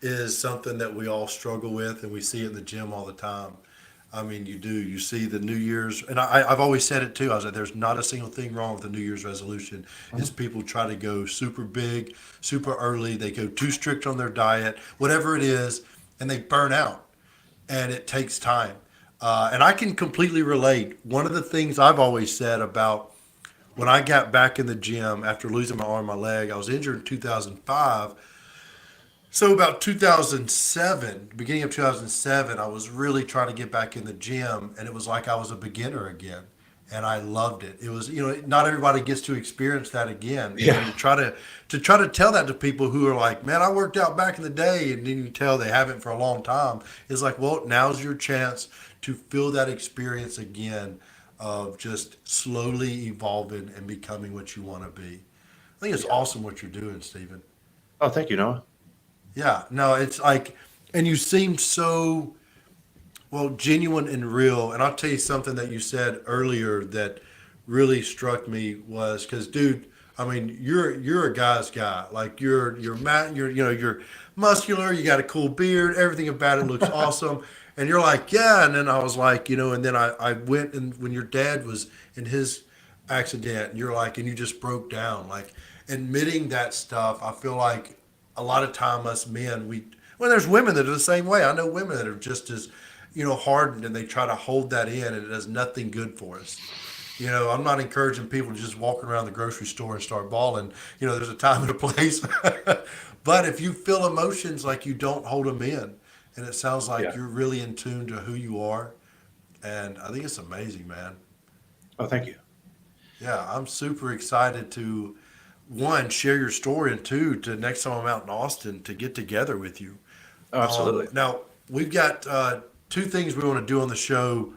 S1: is something that we all struggle with, and we see it in the gym all the time. I mean, you do. You see the New Year's, and I've always said it too. I was like, there's not a single thing wrong with the New Year's resolution. Is
S2: Mhm.
S1: people try to go super big, super early. They go too strict on their diet, whatever it is, and they burn out. And it takes time. And I can completely relate. One of the things I've always said about when I got back in the gym after losing my arm, my leg, I was injured in 2005. So about 2007, beginning of 2007, I was really trying to get back in the gym, and it was like I was a beginner again, and I loved it. It was, not everybody gets to experience that again, and
S2: Yeah.
S1: to try to tell that to people who are like, man, I worked out back in the day, and then you tell they haven't for a long time. It's like, well, now's your chance to feel that experience again of just slowly evolving and becoming what you want to be. I think it's
S2: Yeah.
S1: awesome what you're doing, Stephen.
S2: Oh, thank you, Noah.
S1: Yeah, no, it's like, and you seem so, well, genuine and real. And I'll tell you something that you said earlier that really struck me was because, dude, I mean, you're a guy's guy. Like you're muscular. You got a cool beard. Everything about it looks awesome. And you're like, yeah. And then I was like, and then I went and when your dad was in his accident, and you're like, and you just broke down. Like admitting that stuff, I feel like a lot of time us men, well, there's women that are the same way. I know women that are just as, hardened and they try to hold that in and it does nothing good for us. I'm not encouraging people to just walk around the grocery store and start bawling. There's a time and a place. But if you feel emotions, like you don't hold them in. And it sounds like
S2: Yeah.
S1: you're really in tune to who you are. And I think it's amazing, man.
S2: Oh, thank you.
S1: Yeah, I'm super excited to, one, share your story, and two, to next time I'm out in Austin to get together with you.
S2: Oh, absolutely.
S1: Now, we've got two things we want to do on the show.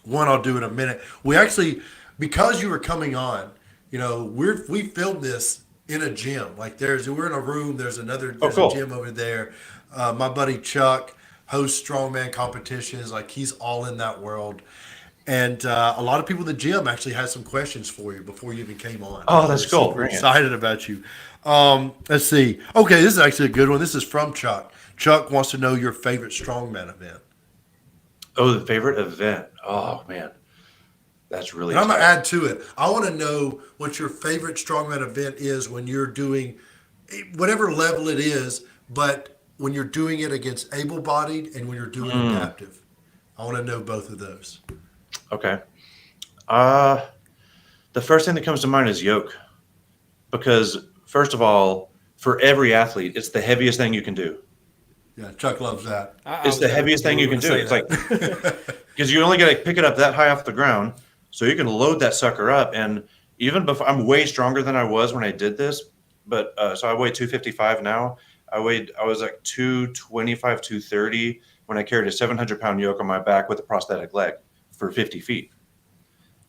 S1: One I'll do in a minute. We actually, because you were coming on, we filmed this in a gym. Like we're in a room.
S2: Oh,
S1: There's a
S2: cool.
S1: gym over there. My buddy Chuck hosts strongman competitions. Like he's all in that world. And a lot of people in the gym actually had some questions for you before you even came on.
S2: Oh,
S1: They
S2: that's
S1: were
S2: cool.
S1: super
S2: Bring it.
S1: excited about you. Let's see. Okay, this is actually a good one. This is from Chuck. Chuck wants to know your favorite strongman event.
S2: Oh, the favorite event. Oh man, that's really
S1: And I'm gonna
S2: tough.
S1: add to it. I want to know what your favorite strongman event is when you're doing whatever level it is, but when you're doing it against able-bodied and when you're doing
S2: Mm,
S1: adaptive. I want to know both of those.
S2: okay. Uh, the first thing that comes to mind is yoke because first of all, for every athlete, it's the heaviest thing you can do.
S1: Yeah, Chuck loves that.
S3: I
S2: It's
S3: was
S2: the
S3: gonna,
S2: heaviest
S3: yeah,
S2: thing
S3: we
S2: you
S3: were
S2: can
S3: gonna
S2: do.
S3: say
S2: It's like
S3: that.
S2: because you only got to pick it up that high off the ground, so you can load that sucker up. And even before, I'm way stronger than I was when I did this, but so I weigh 255 now. I was like 225, 230 when I carried a 700-pound yoke on my back with a prosthetic leg for 50 feet.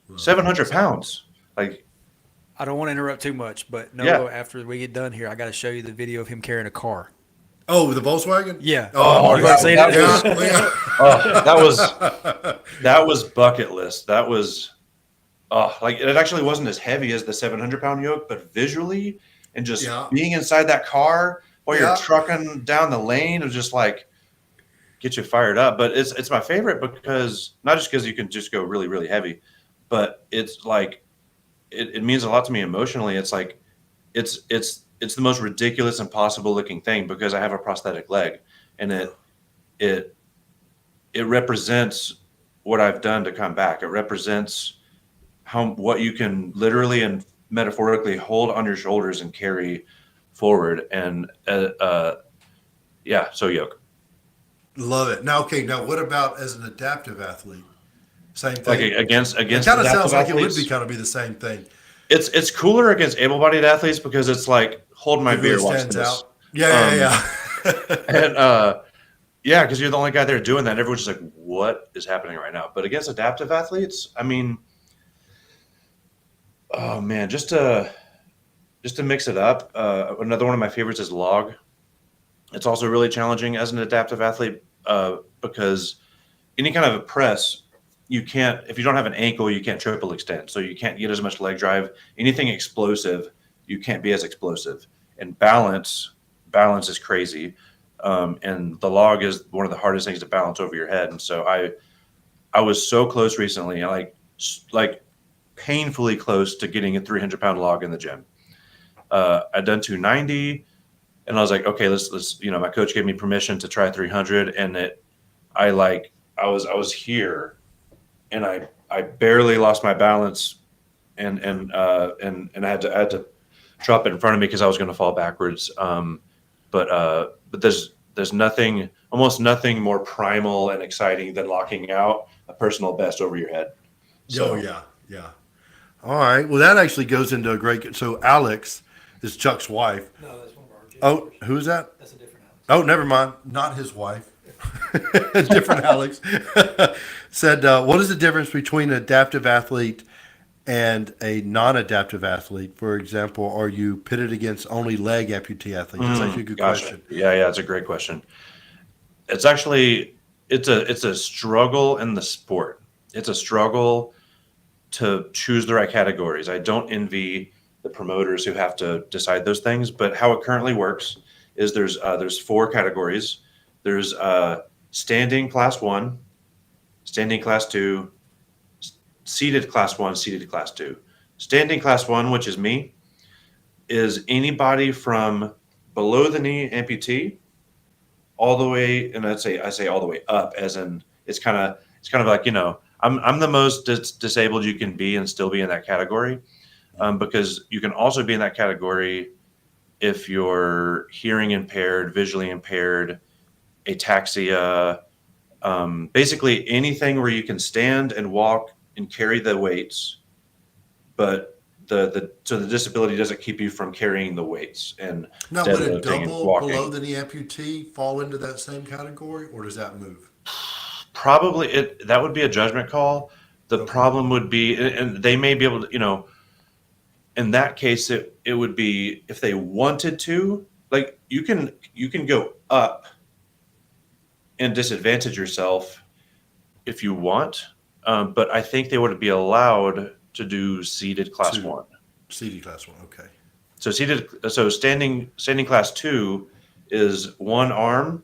S1: Well,
S2: 700 pounds, like
S3: I don't want to interrupt too much, but
S2: yeah.
S3: Noah, after we get done here, I got to show you the video of him carrying a car.
S1: oh, the Volkswagen?
S3: Yeah.
S1: Oh, I've
S2: Oh,
S3: You
S1: already
S3: already
S2: that,
S3: seen
S2: that
S3: it?
S2: was that was bucket list. That was like it actually wasn't as heavy as the 700-pound yoke, but visually and just
S1: yeah,
S2: being inside that car while you're
S1: yeah.
S2: trucking down the lane is just like get you fired up. But it's my favorite because not just because you can just go really, really heavy, but it's like it means a lot to me emotionally. It's like it's the most ridiculous, impossible looking thing because I have a prosthetic leg, and it it represents what I've done to come back. It represents what you can literally and metaphorically hold on your shoulders and carry forward. And yeah, so yoke.
S1: Love it. Now, okay. Now, what about as an adaptive athlete? Same
S2: Like
S1: thing. It
S2: against
S1: kind of
S2: adaptive
S1: sounds like it would be
S2: athletes.
S1: kind of be the same thing.
S2: It's cooler against able-bodied athletes because it's like hold my
S1: It really
S2: beer, watch
S1: stands
S2: this.
S1: out. Yeah,
S2: Um,
S1: yeah, yeah.
S2: and yeah, because you're the only guy there doing that. And everyone's just like, what is happening right now? But against adaptive athletes, I mean, oh man, just to mix it up. Another one of my favorites is log. It's also really challenging as an adaptive athlete because any kind of a press, you can't, if you don't have an ankle, you can't triple extend. So you can't get as much leg drive. Anything explosive, you can't be as explosive. And balance is crazy. And the log is one of the hardest things to balance over your head. And so I was so close recently, like painfully close to getting a 300-pound log in the gym. I'd done 290 and I was like, okay, let's, my coach gave me permission to try 300. And I was here and I barely lost my balance and I had to drop it in front of me because I was going to fall backwards. But there's almost nothing more primal and exciting than locking out a personal best over your head.
S1: Oh,
S2: So
S1: yeah, yeah. All right. Well, that actually goes into a great. So Alex is Chuck's wife.
S3: No, that's one of our gym
S1: Oh,
S3: members.
S1: who's that?
S3: That's a different house.
S1: Oh, never mind. Not his wife. Different Alex. Said, what is the difference between an adaptive athlete and a non-adaptive athlete? For example, are you pitted against only leg amputee athletes? That's actually a good
S2: gotcha.
S1: question.
S2: Yeah, it's a great question. It's actually it's a struggle in the sport. It's a struggle to choose the right categories. I don't envy the promoters who have to decide those things, but how it currently works is there's four categories. There's standing class 1, standing class 2, seated class 1, seated class 2. Standing class 1, which is me, is anybody from below the knee amputee all the way, and I say all the way up, as in it's kind of like I'm the most disabled you can be and still be in that category, because you can also be in that category if you're hearing impaired, visually impaired, ataxia, basically anything where you can stand and walk and carry the weights, but the disability doesn't keep you from carrying the weights and
S1: Now, would a
S2: deadlifting and
S1: double below
S2: walking.
S1: the knee amputee fall into that same category, or does that move?
S2: Probably that would be a judgment call. The
S1: Okay.
S2: problem would be, and they may be able to, in that case, it would be if they wanted to, like you can go up and disadvantage yourself if you want, but I think they would be allowed to do seated class
S1: To
S2: 1.
S1: CD class 1. Okay.
S2: So standing class 2 is one arm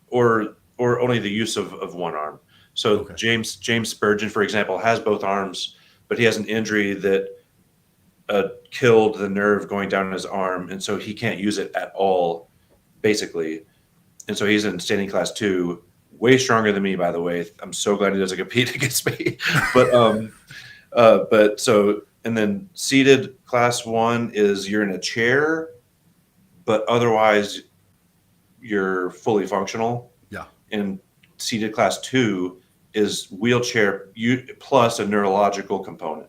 S2: or only the use of one arm. So
S1: Okay.
S2: James Spurgeon, for example, has both arms, but he has an injury that killed the nerve going down his arm, and so he can't use it at all, basically. And so he's in standing class 2, way stronger than me, by the way. I'm so glad he doesn't compete against me. But so, and then seated class 1 is you're in a chair, but otherwise you're fully functional.
S1: Yeah.
S2: And seated class 2 is wheelchair plus a neurological component.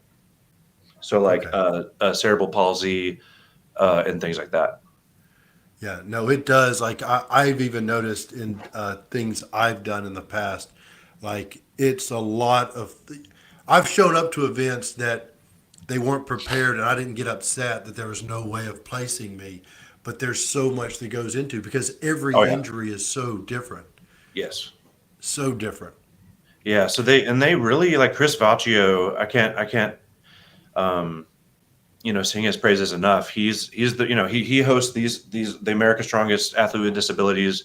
S2: So like
S1: Okay.
S2: cerebral palsy and things like that.
S1: Yeah, no, it does. Like I've even noticed in things I've done in the past, like it's a lot of. I've shown up to events that they weren't prepared, and I didn't get upset that there was no way of placing me. But there's so much that goes into because every
S2: Oh yeah.
S1: injury is so different,
S2: Yes.
S1: so different.
S2: Yeah. So they really like Chris Vaccio. I can't um, sing his praises enough. He's the he hosts the America's Strongest Athlete with Disabilities,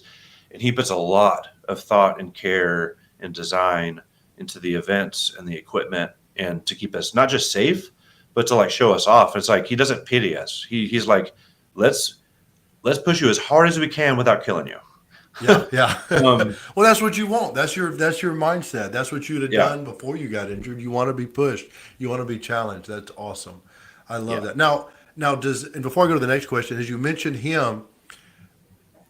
S2: and he puts a lot of thought and care and design into the events and the equipment, and to keep us not just safe, but to like show us off. It's like he doesn't pity us. He's like, let's push you as hard as we can without killing you.
S1: Yeah, yeah.
S2: um,
S1: Well, that's what you want. That's your mindset. That's what you'd have
S2: yeah,
S1: done before you got injured. You want to be pushed. You want to be challenged. That's awesome. I love
S2: yeah.
S1: that. Now, and before I go to the next question, as you mentioned him,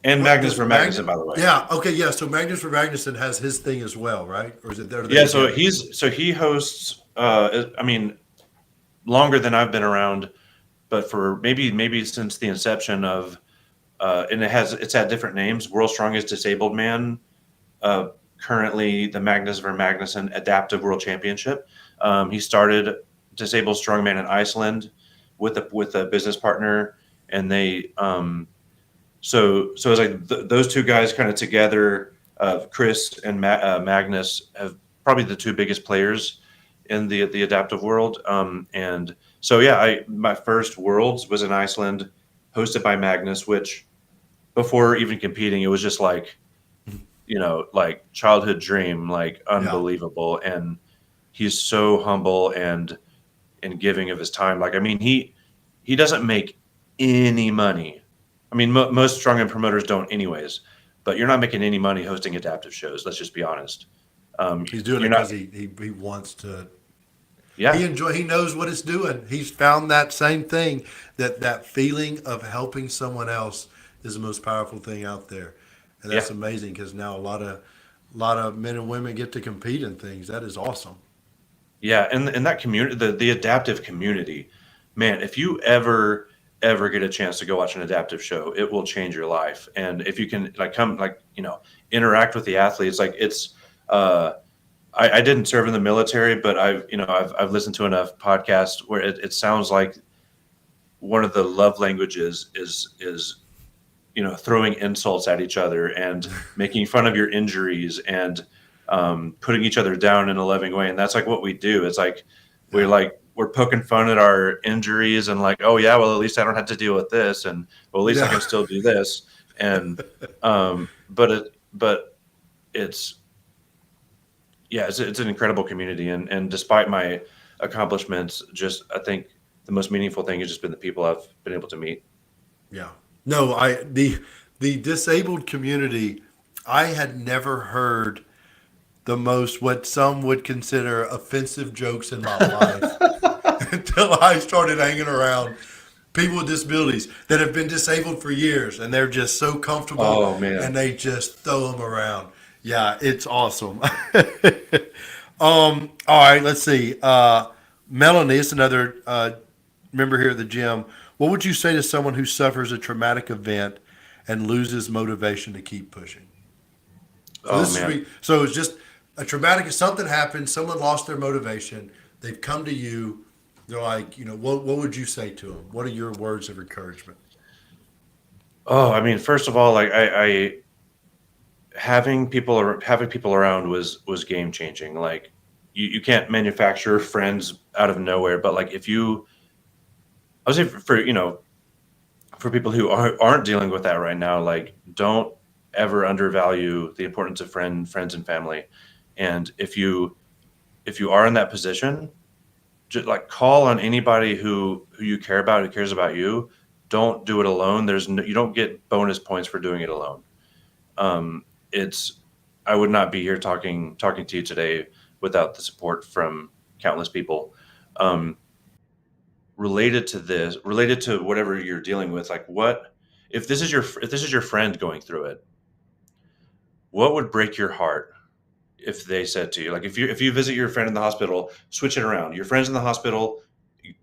S2: And
S1: What
S2: Magnus
S1: does
S2: for Magnuson, by the way.
S1: Yeah. Okay. Yeah. So Magnus for Magnuson has his thing as well, right? Or is it there?
S2: Yeah, so he hosts. I mean, longer than I've been around, but for maybe since the inception of, and it's had different names. World's Strongest Disabled Man. Currently, the Magnus for Magnuson Adaptive World Championship. He started Disabled Strongman in Iceland with a business partner, and they so it's like those two guys kind of together. Chris and Magnus have probably the two biggest players in the adaptive world. And so yeah, my first Worlds was in Iceland, hosted by Magnus, which before even competing, it was just like, like childhood dream, like unbelievable. And he's so humble and giving of his time. Like, I mean, he doesn't make any money. I mean, most strongman promoters don't anyways, but you're not making any money hosting adaptive shows. Let's just be honest.
S1: He's doing it because he wants to.
S2: Yeah.
S1: He knows what it's doing. He's found that same thing, that feeling of helping someone else is the most powerful thing out there. And that's amazing, because now a lot of men and women get to compete in things. That is awesome.
S2: Yeah, and that community, the adaptive community, man, if you ever get a chance to go watch an adaptive show, it will change your life. And if you can interact with the athletes, like it's I didn't serve in the military, but I've listened to enough podcasts where it sounds like one of the love languages is throwing insults at each other and making fun of your injuries and putting each other down in a loving way. And that's like what we do. It's like we're poking fun at our injuries and like, oh yeah, well at least I don't have to deal with this, and well at least I can still do this. And but it's an incredible community, and despite my accomplishments, just I think the most meaningful thing has just been the people I've been able to meet.
S1: Yeah. No, the disabled community, I had never heard the most, what some would consider, offensive jokes in my life until I started hanging around people with disabilities that have been disabled for years, and they're just so comfortable.
S2: Oh, man.
S1: And they just throw them around. Yeah, it's awesome. All right, let's see. Melanie is another member here at the gym. What would you say to someone who suffers a traumatic event and loses motivation to keep pushing? So it's just a traumatic, something happened, someone lost their motivation, they've come to you, they're like, what would you say to them? What are your words of encouragement?
S2: Oh, I mean, first of all, like I having people around was game changing. Like you can't manufacture friends out of nowhere, but like if you, I would say for people who aren't dealing with that right now, like don't ever undervalue the importance of friends and family. And if you are in that position, just like call on anybody who you care about, who cares about you. Don't do it alone. You don't get bonus points for doing it alone. I would not be here talking to you today without the support from countless people. Related to whatever you're dealing with, like what if this is your friend going through it, what would break your heart if they said to you, like if you visit your friend in the hospital, switch it around, your friend's in the hospital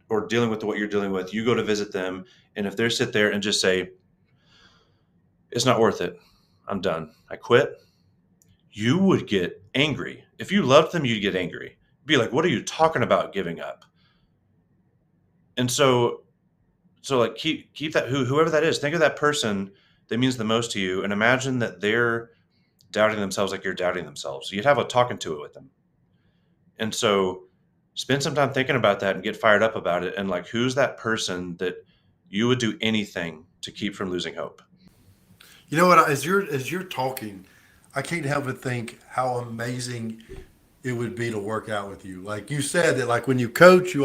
S2: or dealing with what you're dealing with, you go to visit them, and if they sit there and just say, it's not worth it, I'm done, I quit, you would get angry. If you loved them, you'd get angry, be like, what are you talking about giving up? And so like keep that, whoever that is, think of that person that means the most to you, and imagine that they're doubting themselves like you're doubting themselves. You'd have a talking to it with them. And so spend some time thinking about that and get fired up about it. And like, who's that person that you would do anything to keep from losing hope?
S1: You know what? As you're talking, I can't help but think how amazing it would be to work out with you. Like you said, that like when you coach, you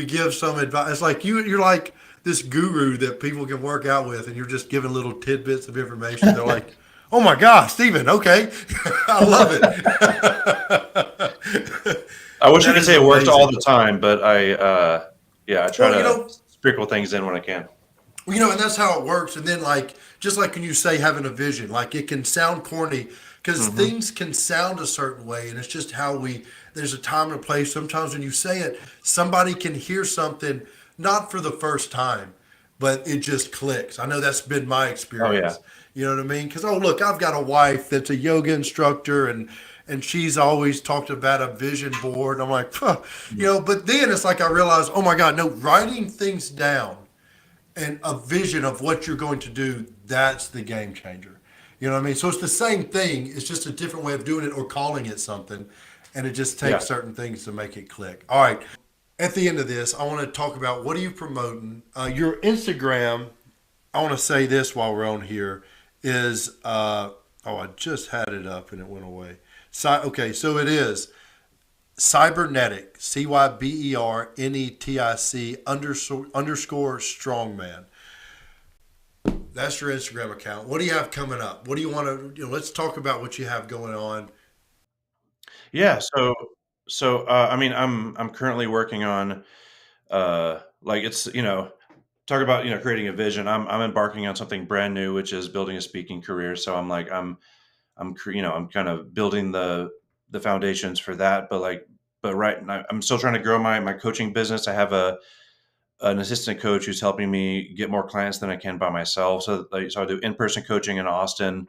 S1: give some advice. It's like you're like this guru that people can work out with, and you're just giving little tidbits of information. They're like, oh my gosh, Stephen, okay. I love
S2: it. I wish I could say it worked all the time, but I try to sprinkle things in when I can.
S1: And that's how it works. And then, like, just like when you say having a vision, like it can sound corny because
S2: Hmm.
S1: things can sound a certain way, and it's just how there's a time and a place. Sometimes when you say it, somebody can hear something not for the first time, but it just clicks. I know that's been my
S2: Oh yeah.
S1: experience. You know what I mean? Because, oh, look, I've got a wife that's a yoga instructor, and she's always talked about a vision board. I'm like, huh. But then it's like I realize, oh my God, no, writing things down and a vision of what you're going to do, that's the game changer. You know what I mean? So it's the same thing. It's just a different way of doing it or calling it something. And it just takes
S2: Yeah.
S1: certain things to make it click. All right. At the end of this, I want to talk about what are you promoting? Your Instagram, I want to say this while we're on here, is, I just had it up and it went away. Okay, so it is Cybernetic, Cybernetic underscore Strongman. That's your Instagram account. What do you have coming up? What do you want to? Let's talk about what you have going on.
S2: Yeah. So I mean, I'm currently working on like it's talk about creating a vision. I'm embarking on something brand new, which is building a speaking career. So I'm like I'm kind of building the foundations for that. But right now I'm still trying to grow my coaching business. I have an assistant coach who's helping me get more clients than I can by myself. So I do in-person coaching in Austin,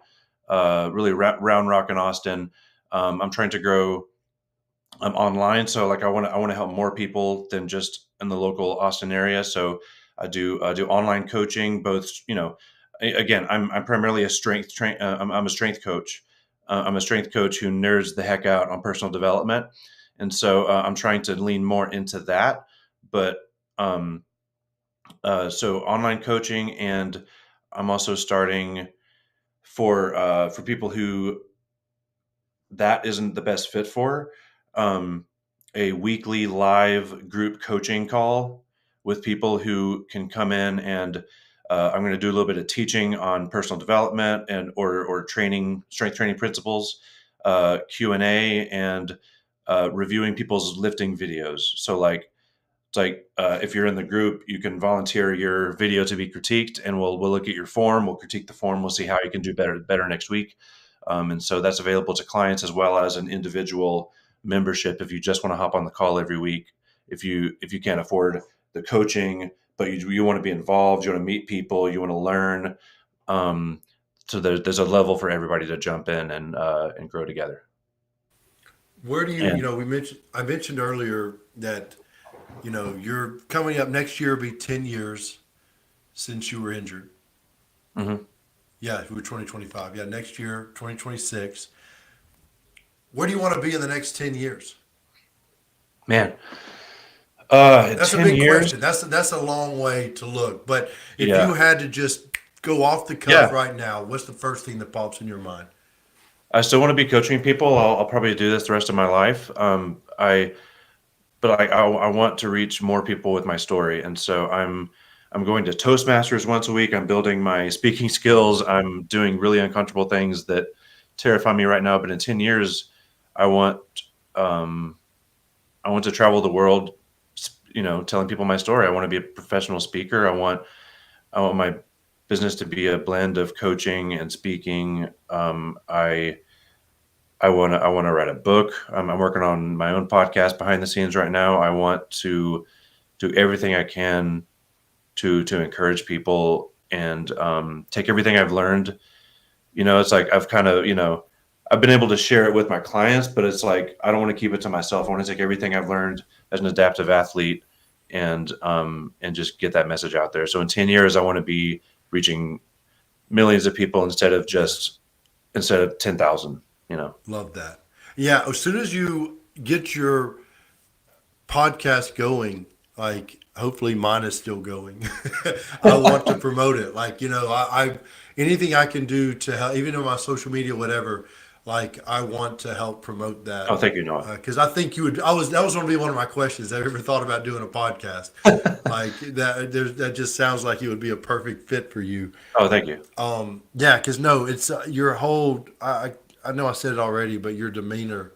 S2: really round rock in Austin. I'm trying to grow online. So like I want to help more people than just in the local Austin area. So I do online coaching. Both again, I'm primarily a I'm a strength coach. I'm a strength coach who nerds the heck out on personal development, and so I'm trying to lean more into that. But um, so online coaching, and I'm also starting for people who that isn't the best fit for, um, a weekly live group coaching call with people who can come in, and I'm going to do a little bit of teaching on personal development and or training, strength training principles, Q&A, and reviewing people's lifting videos. So like it's like if you're in the group, you can volunteer your video to be critiqued, and we'll look at your form. We'll critique the form. We'll see how you can do better next week. And so that's available to clients as well as an individual membership if you just want to hop on the call every week. If you can't afford the coaching, but you want to be involved, you want to meet people, you want to learn. So there's a level for everybody to jump in and grow together.
S1: Where do
S2: And
S1: I mentioned earlier that you're coming up next year. Will be 10 years since you were injured.
S2: mhm.
S1: Yeah, we were 2025. Yeah, next year 2026. Where do you want to be in the next 10 years?
S2: Man, in
S1: That's a
S2: 10
S1: big
S2: years,
S1: question. That's a long way to look. But if you
S2: yeah.
S1: had to just go off the cuff
S2: Yeah,
S1: right now, what's the first thing that pops in your mind?
S2: I still want to be coaching people. I'll probably do this the rest of my life. I want to reach more people with my story, and so I'm going to Toastmasters once a week. I'm building my speaking skills. I'm doing really uncomfortable things that terrify me right now. But in 10 years, I want um, I want to travel the world, telling people my story. I want to be a professional speaker. I want my business to be a blend of coaching and speaking. I want to write a book. I'm working on my own podcast behind the scenes right now. I want to do everything I can to encourage people and take everything I've learned. It's like I've kind of I've been able to share it with my clients, but it's like I don't want to keep it to myself. I want to take everything I've learned as an adaptive athlete and just get that message out there. So in 10 years, I want to be reaching millions of people instead of 10,000.
S1: Love that. Yeah, as soon as you get your podcast going, like hopefully mine is still going. I want to promote it. Like, I anything I can do to help, even on my social media, whatever, like I want to help promote
S2: Oh,
S1: that.
S2: thank you, Noah.
S1: Because I think you would, that was going to be one of my questions. Have you ever thought about doing a podcast? Like that just sounds like it would be a perfect fit for you.
S2: Oh, thank you.
S1: Yeah, because no, it's your whole, I know I said it already, but your demeanor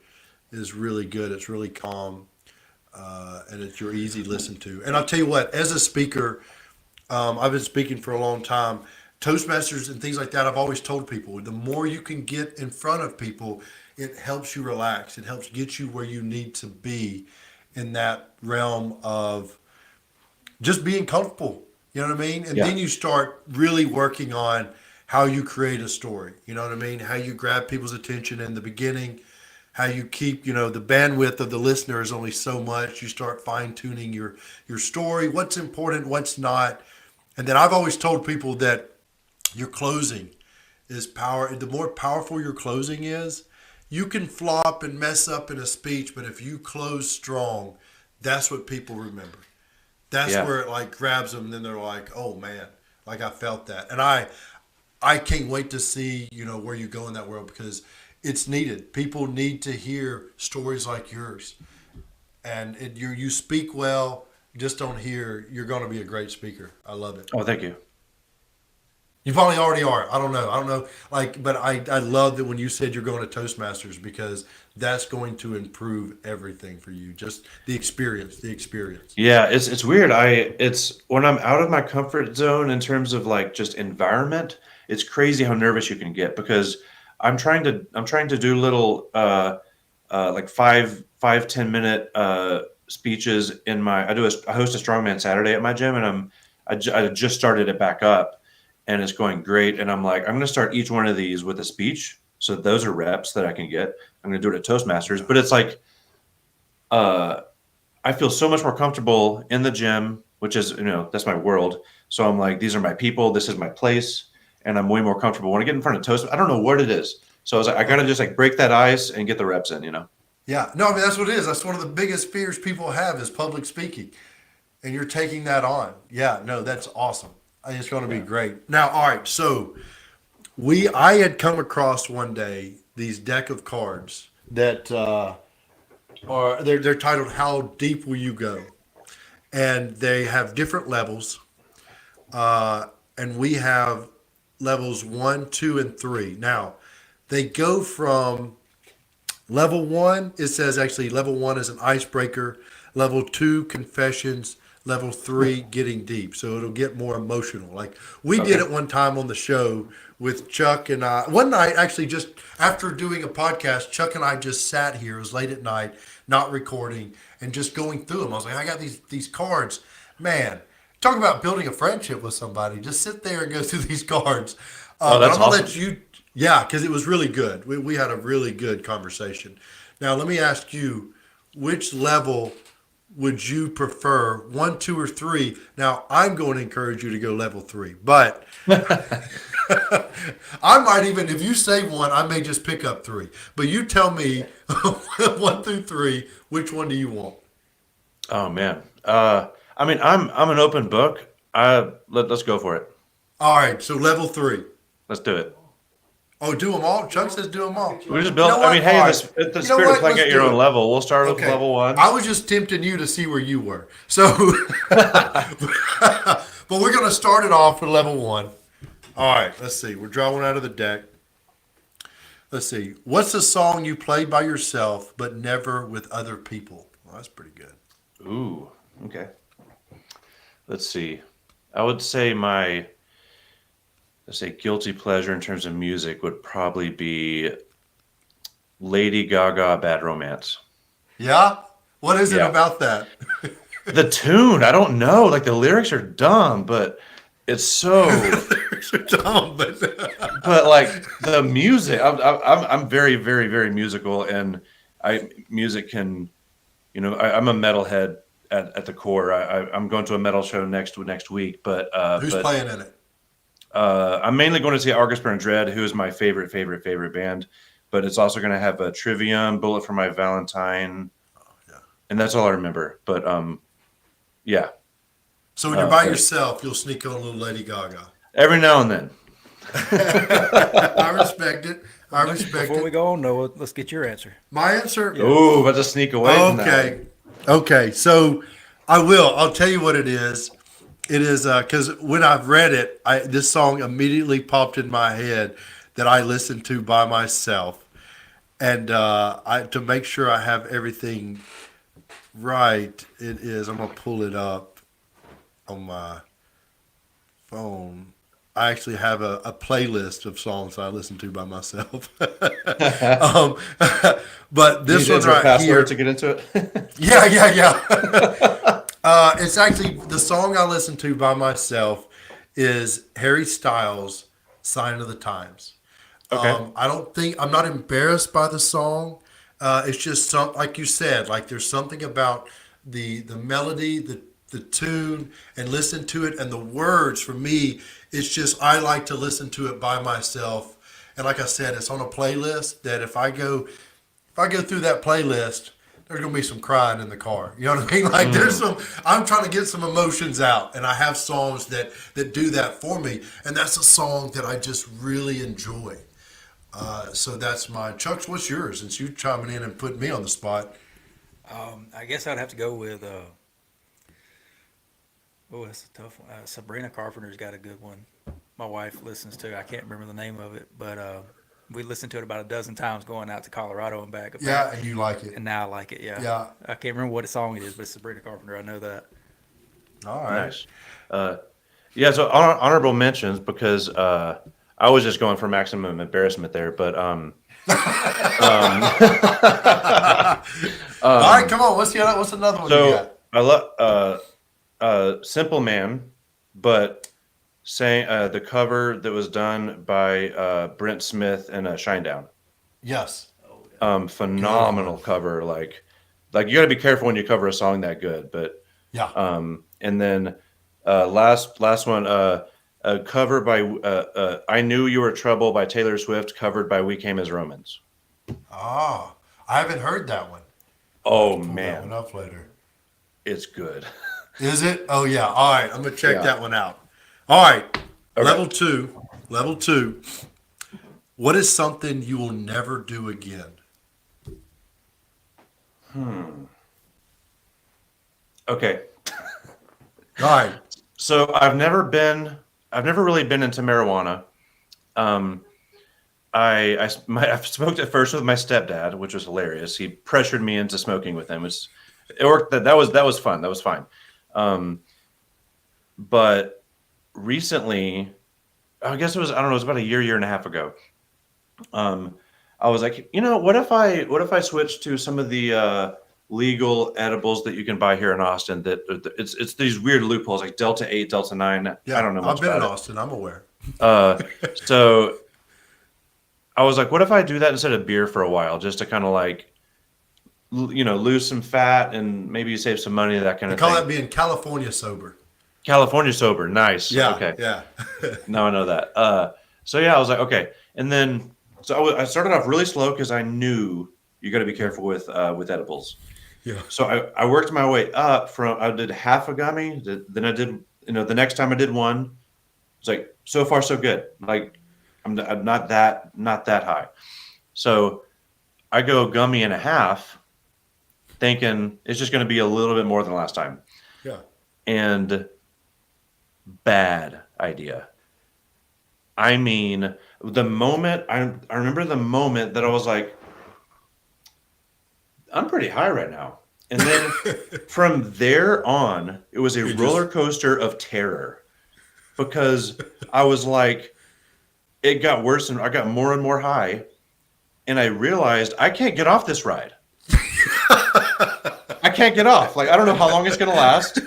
S1: is really good. It's really calm, and you're easy to listen to. And I'll tell you what, as a speaker, I've been speaking for a long time. Toastmasters and things like that, I've always told people the more you can get in front of people, it helps you relax. It helps get you where you need to be in that realm of just being comfortable. You know what I mean? And
S2: Yeah.
S1: then you start really working on how you create a story. You know what I mean? How you grab people's attention in the beginning, how you keep, the bandwidth of the listener is only so much. You start fine tuning your story, what's important, what's not. And then I've always told people that your closing is power. The more powerful your closing is, you can flop and mess up in a speech, but if you close strong, that's what people remember. That's
S2: Yeah.
S1: where it like grabs them. And then they're like, "Oh man, like I felt that." And I can't wait to see where you go in that world because it's needed. People need to hear stories like yours, and you speak well. Just don't hear. You're going to be a great speaker. I love it.
S2: Oh, thank you.
S1: You probably already are. I don't know. Like, but I love that when you said you're going to Toastmasters because that's going to improve everything for you. Just the experience, the experience.
S2: Yeah, it's weird. It's when I'm out of my comfort zone in terms of like just environment, it's crazy how nervous you can get because I'm trying to do little like 5-10 minute speeches in my I host a Strongman Saturday at my gym, and I just started it back up, and it's going great. And I'm like, I'm going to start each one of these with a speech, so those are reps that I can get. I'm going to do it at Toastmasters, but it's like uh, I feel so much more comfortable in the gym, which is that's my world. So I'm like, these are my people, this is my place, and I'm way more comfortable when I get in front of Toast. I don't know what it is. So I was like, I got to just like break that ice and get the reps in.
S1: Yeah. No, I mean that's what it is. That's one of the biggest fears people have is public speaking, and you're taking that on. Yeah. No, that's awesome. I think it's going to be
S2: Yeah.
S1: great. Now, all right. So I had come across one day these deck of cards that they're titled "How Deep Will You Go," and they have different levels. And we have levels 1, 2, and 3. Now, they go from level 1. It says actually level 1 is an icebreaker. Level 2, confessions. Level 3, getting deep. So it'll get more emotional. Like we did
S2: Okay.
S1: it one time on the show with Chuck and I. One night, actually, just after doing a podcast, Chuck and I just sat here. It was late at night, not recording, and just going through them. I was like, I got these cards, man. Talk about building a friendship with somebody. Just sit there and go through these cards.
S2: Oh,
S1: But
S2: that's
S1: I'm gonna
S2: awesome.
S1: let you, yeah, because it was really good. We had a really good conversation. Now let me ask you, which level would you prefer, 1, 2, or 3? Now I'm going to encourage you to go level 3, but I might even, if you say 1, I may just pick up 3. But you tell me 1 through 3, which one do you want?
S2: Oh man. I mean, I'm an open book. Let's go for it.
S1: All right, so level 3.
S2: Let's do it.
S1: Oh, do them all. Chuck says do them all.
S2: We just
S1: You
S2: build.
S1: know
S2: I
S1: what?
S2: mean,
S1: All
S2: hey,
S1: right.
S2: the
S1: You know
S2: spirit of
S1: what?
S2: playing
S1: Let's
S2: at your
S1: do
S2: own
S1: it.
S2: level. We'll start with
S1: Okay.
S2: level
S1: I
S2: ones.
S1: was just tempting you to see where you were. So, but we're going to start it off with level 1. All right. Let's see. We're drawing out of the deck. Let's see. What's the song you played by yourself but never with other people? Well, that's pretty good.
S2: Ooh. Okay. Let's see. I would say let's say guilty pleasure in terms of music would probably be Lady Gaga, Bad Romance.
S1: Yeah? What is it
S2: Yeah.
S1: about that?
S2: The tune, I don't know. Like the lyrics are dumb, but it's so.
S1: Lyrics are dumb, but
S2: But like the music, I'm very, very, very musical, and music can, I'm a metalhead at the core. I'm going to a metal show next week, but
S1: who's playing in it?
S2: I'm mainly going to see August Burn Dread, who is my favorite band. But it's also going to have a Trivium, Bullet for My Valentine,
S1: Yeah.
S2: and that's all I remember. But yeah,
S1: So when you're by
S2: but
S1: yourself, you'll sneak on a little Lady Gaga.
S2: every now and then.
S1: I respect it. I respect
S3: Before we
S1: it.
S3: go on, Noah, let's get your answer.
S1: My answer?
S3: Yeah.
S2: Ooh, about to sneak away from that
S1: Okay.
S2: one.
S1: Okay. So I will. I'll tell you what it is. It is because when I've read it, this song immediately popped in my head that I listened to by myself, and to make sure I have everything right. It is. I'm gonna pull it up on my phone. I actually have a playlist of songs I listen to by myself. um, but
S2: You need
S1: this
S2: to
S1: one
S2: enter a
S1: right here,
S2: password to get into it.
S1: yeah. It's actually the song I listen to by myself is Harry Styles' "Sign of the Times."
S2: Okay.
S1: I'm not embarrassed by the song. It's just some, like you said, like there's something about the melody, the tune, and listen to it, and the words. For me, it's just I like to listen to it by myself. And like I said, it's on a playlist that if I go through that playlist, there's gonna be some crying in the car. You know what I mean? Like there's
S2: Mm.
S1: some. I'm trying to get some emotions out, and I have songs that do that for me. And that's a song that I just really enjoy. So that's mine. Chuck's, what's yours? Since you chiming in and putting me on the spot.
S3: I guess I'd have to go with. Oh, that's a tough one. Sabrina Carpenter's got a good one. My wife listens to. I can't remember the name of it, but we listened to it about a dozen times going out to Colorado and back.
S1: Yeah, and you like it.
S3: And now I like it. Yeah,
S1: Yeah.
S3: I can't remember what song it is, but it's Sabrina Carpenter. I know that.
S1: All right.
S2: Nice. Uh, yeah. So honorable mentions because I was just going for maximum embarrassment there, but um,
S1: All right, come on. What's another one you
S2: so
S1: got?
S2: I love Simple Man, but saying the cover that was done by Brent Smith and Shinedown.
S1: Yes. Good one.
S2: Phenomenal cover. Like you got to be careful when you cover a song that good. But
S1: Yeah.
S2: and then last one, a cover by "I Knew You Were Trouble" by Taylor Swift, covered by We Came as Romans.
S1: Ah, I haven't heard that one. I'll have
S2: Oh
S1: to pull that one
S2: man,
S1: up later.
S2: it's good.
S1: Is it? Oh yeah. All right. I'm gonna check
S2: Yeah.
S1: that one out. All right.
S2: Okay.
S1: Level two. Level two. What is something you will never do again?
S2: Okay.
S1: All right.
S2: So I've never really been into marijuana. Um, I smoked at first with my stepdad, which was hilarious. He pressured me into smoking with him. It worked. That was fun. That was fine. But recently, I guess it was, I don't know, it was about a year and a half ago. I was like, what if I switch to some of the legal edibles that you can buy here in Austin? That it's these weird loopholes like Delta 8, Delta 9. I
S1: Yeah.
S2: don't know
S1: I've
S2: much
S1: been in
S2: about
S1: Austin. I'm aware.
S2: it. So I was like, what if I do that instead of beer for a while, just to kind of like, lose some fat and maybe save some money, that kind
S1: They
S2: of
S1: call
S2: thing.
S1: that being California sober.
S2: California sober, nice.
S1: Yeah.
S2: Okay,
S1: Yeah.
S2: now I know that. So yeah, I was like, okay, and then so I started off really slow because I knew you got to be careful with edibles.
S1: Yeah.
S2: So I worked my way up I did half a gummy, then I did, the next time I did one. It's like so far so good. Like I'm not that high. So I go gummy and a half, thinking it's just going to be a little bit more than last time.
S1: Yeah.
S2: And bad idea. I mean, the moment I remember the moment that I was like, I'm pretty high right now. And then from there on, it was a roller coaster of terror because I was like, it got worse and I got more and more high. And I realized I can't get off this ride. I can't get off. Like, I don't know how long it's going to last.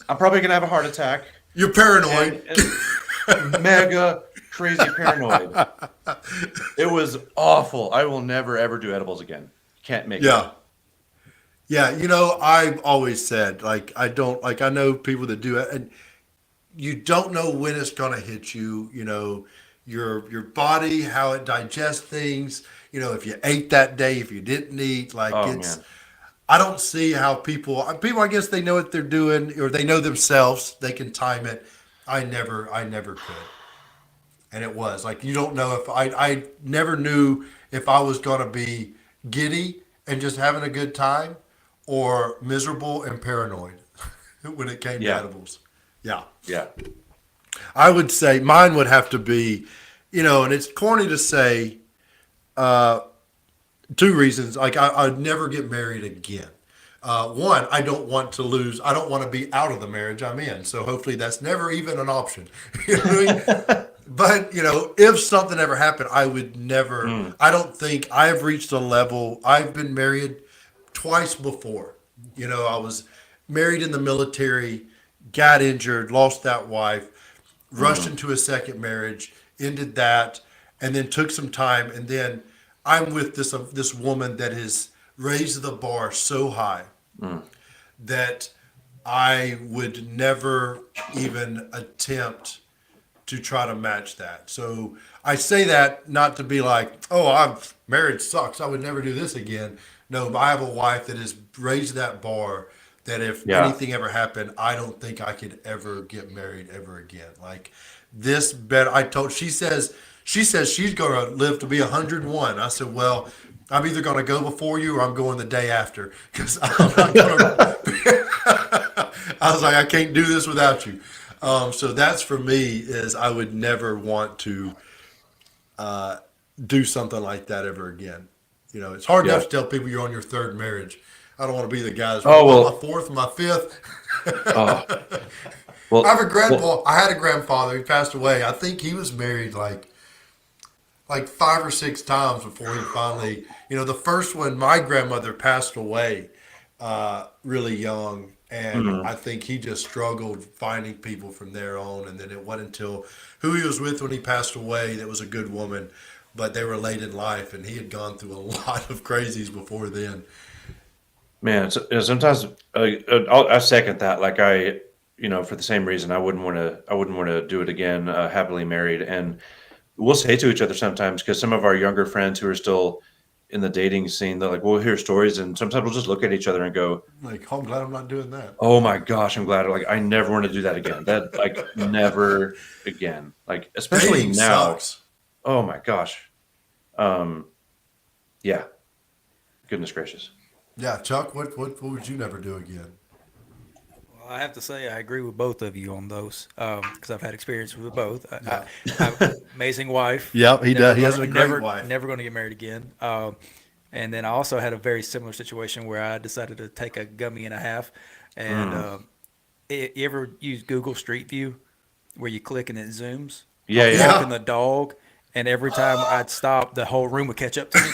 S2: I'm probably going to have a heart attack.
S1: You're paranoid.
S2: And mega crazy paranoid. It was awful. I will never, ever do edibles again. Can't make it.
S1: Yeah. Yeah. I've always said, like, I don't, like, I know people that do it, and you don't know when it's going to hit you, your body, how it digests things, if you ate that day, if you didn't eat, like,
S2: Oh,
S1: it's,
S2: man.
S1: I don't see how people, I guess they know what they're doing, or they know themselves, they can time it. I never could. And it was like, you don't know if I never knew if I was going to be giddy and just having a good time or miserable and paranoid when it came to
S2: Yeah.
S1: edibles. Yeah.
S2: Yeah.
S1: I would say mine would have to be, and it's corny to say, two reasons. Like I'd never get married again. One, I don't want to lose. I don't want to be out of the marriage I'm in. So hopefully that's never even an option. You know what I mean? But if something ever happened, I would never. I don't think I've reached a level. I've been married twice before. I was married in the military, got injured, lost that wife, rushed into a second marriage, ended that, and then took some time, and then I'm with this woman that has raised the bar so high that I would never even attempt to try to match that. So I say that not to be like, oh, marriage sucks, I would never do this again. No, but I have a wife that has raised that bar that if
S2: Yeah.
S1: anything ever happened, I don't think I could ever get married ever again. Like this bet she says she's gonna live to be 101. I said, well, I'm either gonna go before you or I'm going the day after because I'm not gonna. I was like, I can't do this without you. So that's for me is I would never want to do something like that ever again. It's hard
S2: Yeah.
S1: enough to tell people you're on your third marriage. I don't want to be the guy that's
S2: Oh, well.
S1: my fourth, my fifth.
S2: Oh. Well,
S1: I have a grandpa. I had a grandfather. He passed away. I think he was married like 5 or 6 times before he finally. The first one, my grandmother passed away really young, and I think he just struggled finding people from there on. And then it wasn't until who he was with when he passed away that was a good woman, but they were late in life, and he had gone through a lot of crazies before then.
S2: man, sometimes I second that. Like for the same reason, I wouldn't want to do it again. Happily married, and we'll say to each other sometimes because some of our younger friends who are still in the dating scene, they're like, we'll hear stories, and sometimes we'll just look at each other and go,
S1: Like, I'm glad I'm not doing that.
S2: "Oh my gosh, I'm glad." Like, I never want to do that again. That never again. Like, especially
S1: Dating
S2: now.
S1: sucks.
S2: Oh my gosh. Yeah. Goodness gracious.
S1: Yeah, Chuck, what would you never do again?
S3: Well, I have to say I agree with both of you on those because I've had experience with both.
S1: Yeah.
S3: I have an amazing wife.
S1: Yep, he does. He has a great
S3: never,
S1: wife.
S3: Never going to get married again. And then I also had a very similar situation where I decided to take a gummy and a half. And you ever use Google Street View where you click and it zooms?
S2: Yeah,
S3: I was
S2: yeah.
S3: walking the dog, and every time I'd stop, the whole room would catch up to me.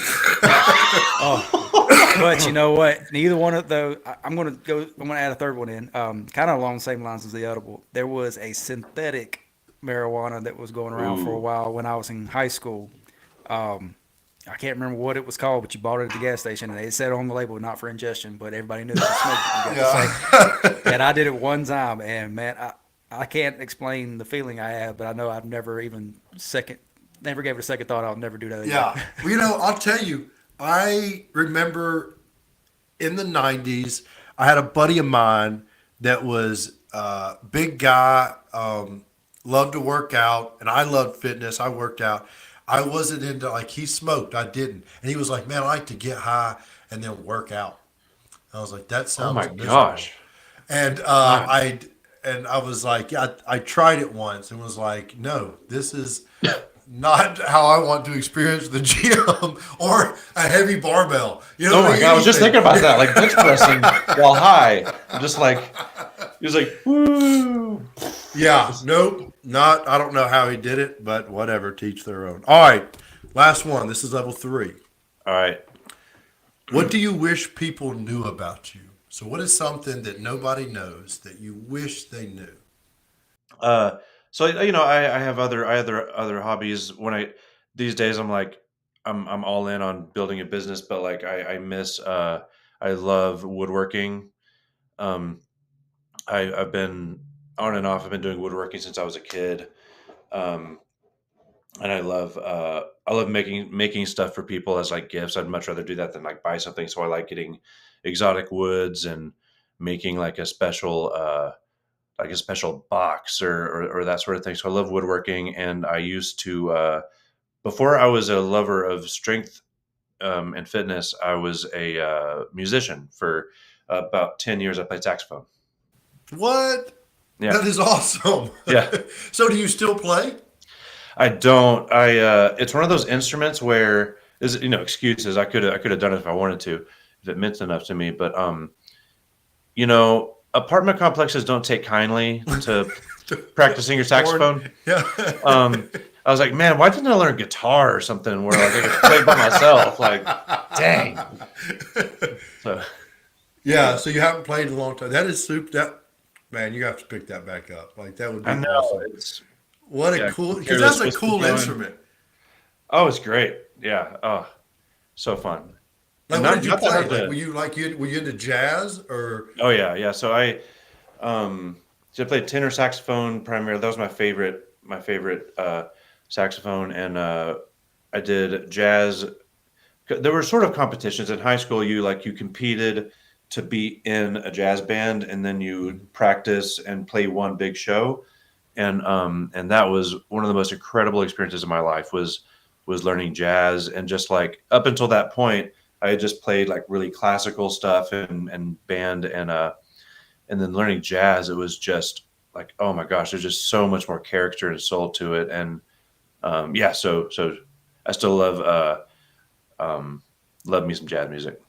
S3: But you know what? Neither one of those. I'm going to add a third one in, kind of along the same lines as the edible. There was a synthetic marijuana that was going around for a while when I was in high school. I can't remember what it was called, but you bought it at the gas station, and it said on the label, "Not for ingestion," but everybody knew it was smoking. And I did it one time, and man, I can't explain the feeling I had, but I know I've never gave it a second thought. I'll never do that again.
S1: Yeah. Well, I'll tell you, I remember in the 90s, I had a buddy of mine that was a big guy, loved to work out, and I loved fitness. I worked out. I wasn't into, like, he smoked. I didn't. And he was like, man, I like to get high and then work out. I was like, that sounds
S2: Oh my
S1: miserable.
S2: gosh.
S1: And I was like, yeah, I tried it once and was like, no, this is not how I want to experience the gym or a heavy barbell.
S2: Oh my God, I was just thinking about that, like bench pressing while high. I'm just like, he was like, woo.
S1: Yeah, nope, not. I don't know how he did it, but whatever. Teach their own. All right, last one. This is level 3.
S2: All right.
S1: What do you wish people knew about you? So, what is something that nobody knows that you wish they knew?
S2: So I have other hobbies. These days I'm like I'm all in on building a business, but like I miss I love woodworking. Um, I've been on and off. I've been doing woodworking since I was a kid, um, and I love making stuff for people as like gifts. I'd much rather do that than like buy something. So I like getting exotic woods and making like a special box or that sort of thing. So I love woodworking, and I used to before I was a lover of strength and fitness, I was a musician for about 10 years. I played saxophone.
S1: What?
S2: Yeah.
S1: That is awesome.
S2: Yeah.
S1: So, do you still play?
S2: I don't. It's one of those instruments where excuses. I could have done it if I wanted to, if it meant enough to me. But apartment complexes don't take kindly to practicing your saxophone.
S1: Yeah.
S2: I was like, man, why didn't I learn guitar or something where like I could play by myself? Like, dang. So
S1: Yeah, so you haven't played in a long time. That is super. That man, you have to pick that back up. Like that would be
S2: I know
S1: awesome.
S2: it's
S1: What a
S2: yeah,
S1: cool, because
S2: careless
S1: that's a
S2: whisper
S1: cool
S2: going.
S1: instrument.
S2: Oh, it's great. Yeah. Oh, so fun.
S1: Like,
S2: And
S1: what did you
S2: not that
S1: play?
S2: hard
S1: Like,
S2: to.
S1: were you into jazz or?
S2: Oh yeah. So I played tenor saxophone primarily. That was my favorite saxophone, and I did jazz. There were sort of competitions in high school. You competed to be in a jazz band, and then you practice and play one big show. And that was one of the most incredible experiences of my life was learning jazz. And just like up until that point, I had just played like really classical stuff and band and then learning jazz. It was just like, oh my gosh, there's just so much more character and soul to it. And yeah, so I still love me some jazz music.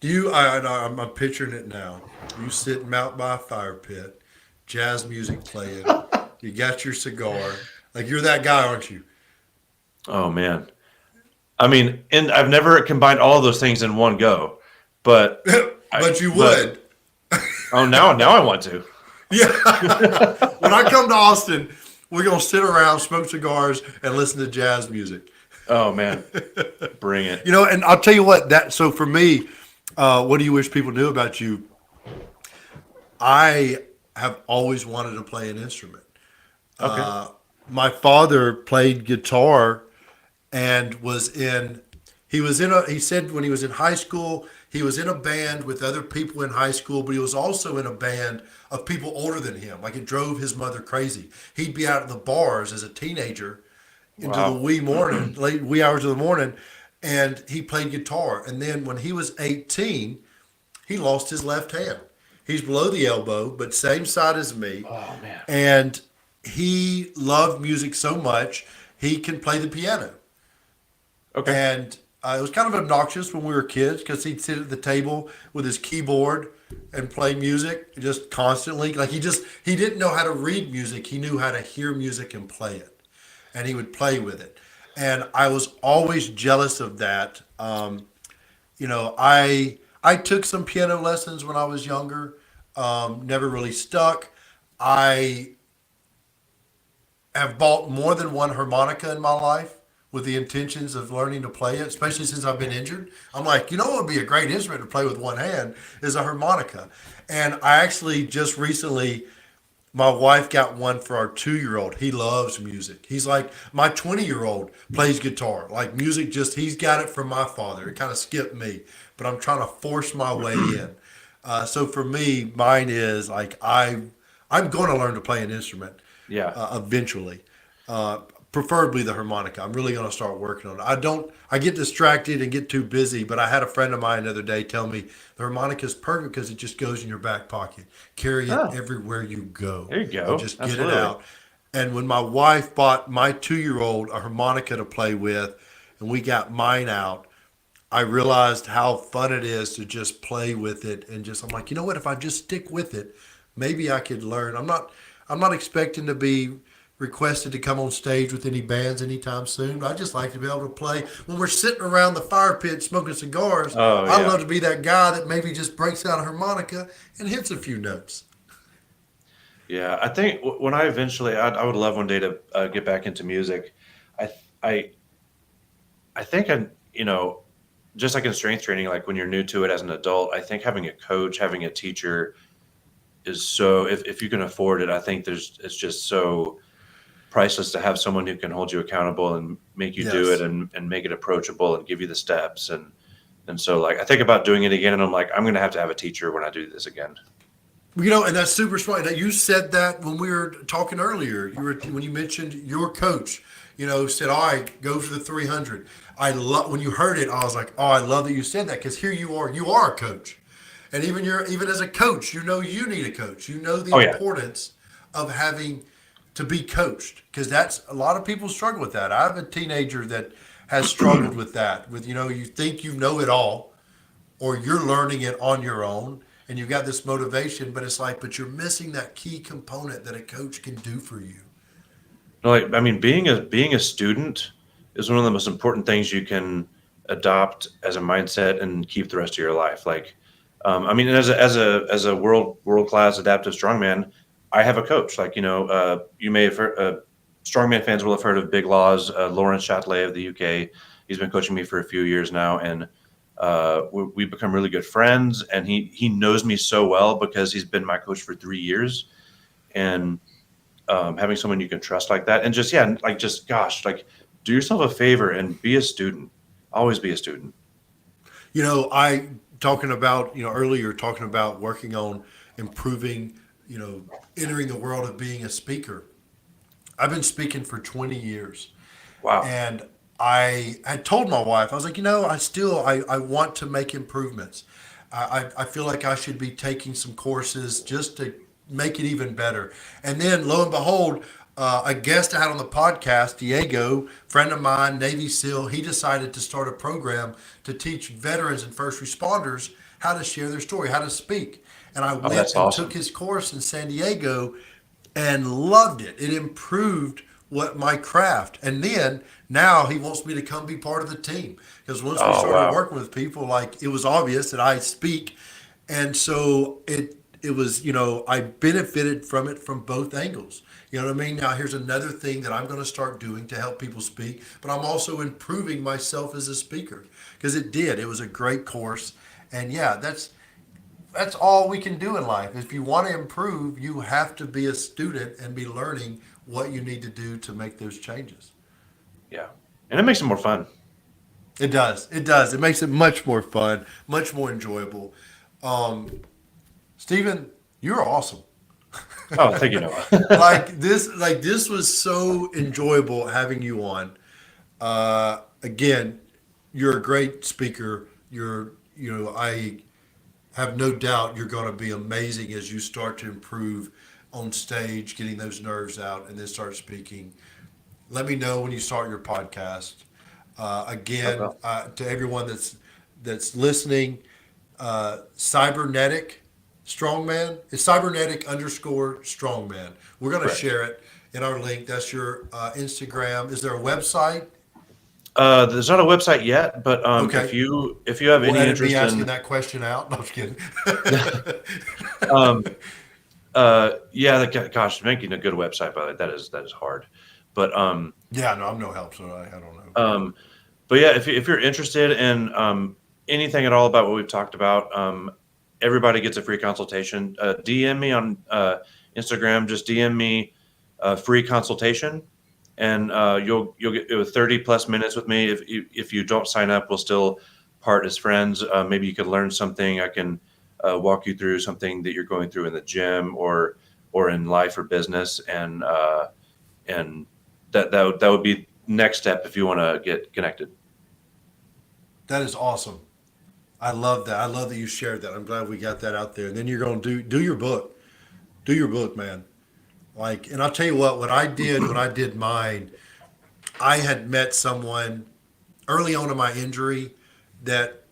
S1: Do you? I'm picturing it now. You sitting out by a fire pit, jazz music playing. You got your cigar. Like you're that guy, aren't you?
S2: Oh man. I mean, and I've never combined all of those things in one go, but
S1: But you
S2: but
S1: would.
S2: oh now I want to.
S1: Yeah. When I come to Austin, we're gonna sit around, smoke cigars, and listen to jazz music.
S2: Oh man, bring it.
S1: And I'll tell you what. So for me, what do you wish people knew about you? I have always wanted to play an instrument.
S2: Okay.
S1: My father played guitar and he said when he was in high school, he was in a band with other people in high school, but he was also in a band of people older than him. Like it drove his mother crazy. He'd be out at the bars as a teenager into the
S2: Wow.
S1: late wee hours of the morning, and he played guitar. And then when he was 18, he lost his left hand. He's below the elbow, but same side as me.
S2: Oh man.
S1: And he loved music so much, he can play the piano.
S2: Okay.
S1: And it was kind of obnoxious when we were kids because he'd sit at the table with his keyboard and play music just constantly. Like he didn't know how to read music. He knew how to hear music and play it. And he would play with it. And I was always jealous of that. I took some piano lessons when I was younger. Never really stuck. I have bought more than one harmonica in my life with the intentions of learning to play it, especially since I've been injured. I'm like, what would be a great instrument to play with one hand is a harmonica. And I actually just recently, my wife got one for our 2-year-old. He loves music. He's like, my 20-year-old plays guitar. Like music, he's got it from my father. It kind of skipped me, but I'm trying to force my way in. So for me, mine is like, I'm going to learn to play an instrument
S2: Yeah.
S1: eventually. Preferably the harmonica. I'm really going to start working on it. I get distracted and get too busy, but I had a friend of mine the other day tell me the harmonica is perfect because it just goes in your back pocket. Carry it
S2: Oh,
S1: everywhere you go
S2: there you
S1: and
S2: go.
S1: just get it
S2: Absolutely.
S1: out. And when my wife bought my 2-year-old a harmonica to play with and we got mine out, I realized how fun it is to just play with it and I'm like, what, if I just stick with it, maybe I could learn. I'm not expecting to be requested to come on stage with any bands anytime soon. I just like to be able to play when we're sitting around the fire pit smoking cigars.
S2: Oh
S1: I
S2: yeah.
S1: love to be that guy that maybe just breaks out a harmonica and hits a few notes.
S2: Yeah. I think when I would love one day to get back into music. I I I think just like in strength training, like when you're new to it as an adult, I think having a coach, having a teacher is so, if you can afford it, I think it's just so priceless to have someone who can hold you accountable and make you do it
S1: Yes.
S2: and make it approachable and give you the steps. And so like, I think about doing it again and I'm like, I'm going to have a teacher when I do this again.
S1: And that's super smart. Now, you said that when we were talking earlier. When you mentioned your coach, said, "All right, go for the 300." I love when you heard it. I was like, "Oh, I love that you said that," because here you are. You are a coach, and even as a coach, you need a coach. You know the
S2: Oh yeah.
S1: importance of having to be coached because that's a lot of people struggle with that. I have a teenager that has struggled with that. With you think you know it all, or you're learning it on your own. and you've got this motivation, but it's like, but you're missing that key component that a coach can do for you.
S2: Like, I mean, being a student is one of the most important things you can adopt as a mindset and keep the rest of your life. Like, I mean, as a world class adaptive strongman, I have a coach. Like, you may have heard, strongman fans will have heard of Big Laws, Lawrence Chatelet of the UK. He's been coaching me for a few years now, and we've become really good friends. And he knows me so well because he's been my coach for 3 years, and having someone you can trust like that, and just gosh, like, do yourself a favor and be a student. Always be a student.
S1: I talking about, earlier talking about working on improving, entering the world of being a speaker. I've been speaking for 20 years.
S2: Wow.
S1: And I had told my wife, I was like, I want to make improvements. I feel like I should be taking some courses just to make it even better. And then lo and behold, a guest I had on the podcast, Diego, friend of mine, Navy SEAL, he decided to start a program to teach veterans and first responders how to share their story, how to speak. And I went
S2: that's
S1: and
S2: awesome.
S1: took his course in San Diego and loved it. It improved what my craft. And then now he wants me to come be part of the team. Because once we
S2: Oh,
S1: started
S2: wow.
S1: working with people, like, it was obvious that I speak. And so it was, I benefited from it from both angles. You know what I mean? Now here's another thing that I'm going to start doing to help people speak, but I'm also improving myself as a speaker, because it was a great course. And yeah, that's all we can do in life. If you want to improve, you have to be a student and be learning what you need to do to make those changes.
S2: Yeah, and it makes it more fun.
S1: It does. It does. It makes it much more fun, much more enjoyable. Stephen, you're awesome.
S2: Oh, thank you, Noah.
S1: This was so enjoyable having you on. Again, you're a great speaker. I have no doubt you're going to be amazing as you start to improve on stage, getting those nerves out, and then start speaking. Let me know when you start your podcast. Again, to everyone that's listening, Cybernetic Strongman. It's Cybernetic_Strongman. We're going to
S2: Correct.
S1: share it in our link. That's your Instagram. Is there a website?
S2: There's not a website yet, but
S1: Okay.
S2: if you have
S1: We'll
S2: any
S1: edit
S2: interest
S1: me asking
S2: in,
S1: that question out. No, I'm just kidding.
S2: um, gosh, making a good website, by the way, that is hard. But
S1: Yeah, no, I'm no help, so I don't know.
S2: but yeah, if you're interested in anything at all about what we've talked about, everybody gets a free consultation. DM me on Instagram. Just DM me a free consultation, and you'll get 30 plus minutes with me. If you don't sign up, we'll still part as friends. Maybe you could learn something. I can walk you through something that you're going through in the gym or in life or business, and that would be next step if you want to get connected.
S1: That is awesome. I love that. I love that you shared that. I'm glad we got that out there. And then you're going to do your book. Do your book, man. And I'll tell you what I did when I did mine, I had met someone early on in my injury that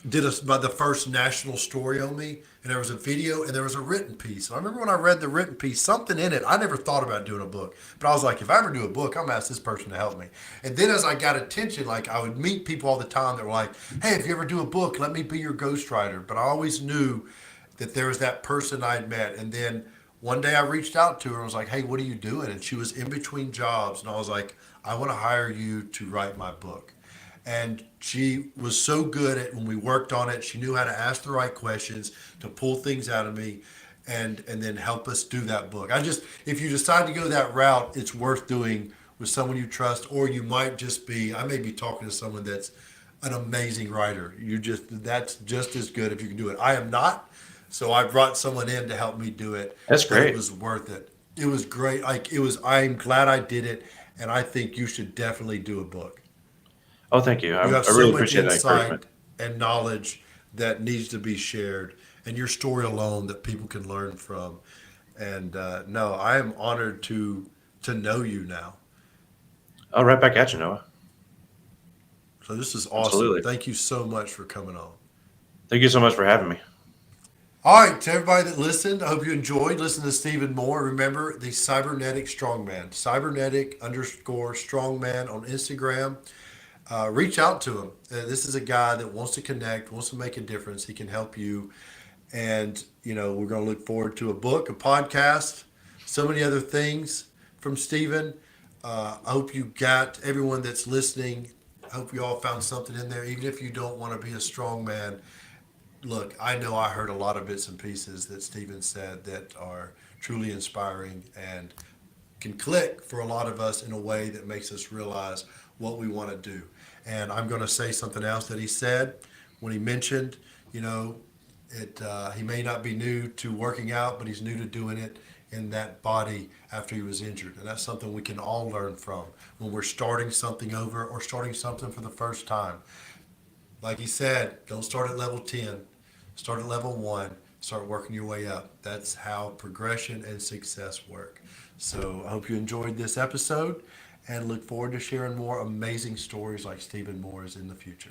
S1: did the first national story on me. And there was a video and there was a written piece. And I remember when I read the written piece, something in it, I never thought about doing a book. But I was like, if I ever do a book, I'm going to ask this person to help me. And then as I got attention, I would meet people all the time that were like, hey, if you ever do a book, let me be your ghostwriter. But I always knew that there was that person I'd met. And then one day I reached out to her and was like, hey, what are you doing? And she was in between jobs. And I was like, I want to hire you to write my book. And she was so good at when we worked on it. She knew how to ask the right questions, to pull things out of me, and then help us do that book. If you decide to go that route, it's worth doing with someone you trust, or you might I may be talking to someone that's an amazing writer. That's just as good if you can do it. I am not, so I brought someone in to help me do it.
S2: That's
S1: But
S2: great.
S1: it was worth it. It was great. I'm glad I did it, and I think you should definitely do a book.
S2: Oh, thank you. I
S1: You have
S2: really
S1: so much
S2: appreciate that
S1: insight
S2: encouragement.
S1: and knowledge that needs to be shared, and your story alone that people can learn from. And no, I am honored to know you now.
S2: I'll right back at you, Noah.
S1: So this is awesome.
S2: Absolutely.
S1: Thank you so much for coming on.
S2: Thank you so much for having me.
S1: All right, to everybody that listened, I hope you enjoyed listening to Stephen Moore. Remember the Cybernetic Strongman, Cybernetic_Strongman on Instagram. Reach out to him. This is a guy that wants to connect, wants to make a difference. He can help you. And, we're going to look forward to a book, a podcast, so many other things from Stephen. I hope you got everyone that's listening. I hope you all found something in there, even if you don't want to be a strong man. Look, I know I heard a lot of bits and pieces that Stephen said that are truly inspiring and can click for a lot of us in a way that makes us realize what we want to do. And I'm going to say something else that he said when he mentioned, he may not be new to working out, but he's new to doing it in that body after he was injured. And that's something we can all learn from when we're starting something over or starting something for the first time. Like he said, don't start at level 10. Start at level 1. Start working your way up. That's how progression and success work. So I hope you enjoyed this episode and look forward to sharing more amazing stories like Stephen Moore's in the future.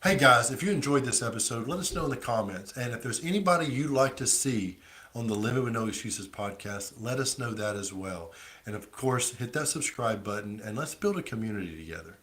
S1: Hey guys, if you enjoyed this episode, let us know in the comments. And if there's anybody you'd like to see on the Living with No Excuses podcast, let us know that as well. And of course, hit that subscribe button and let's build a community together.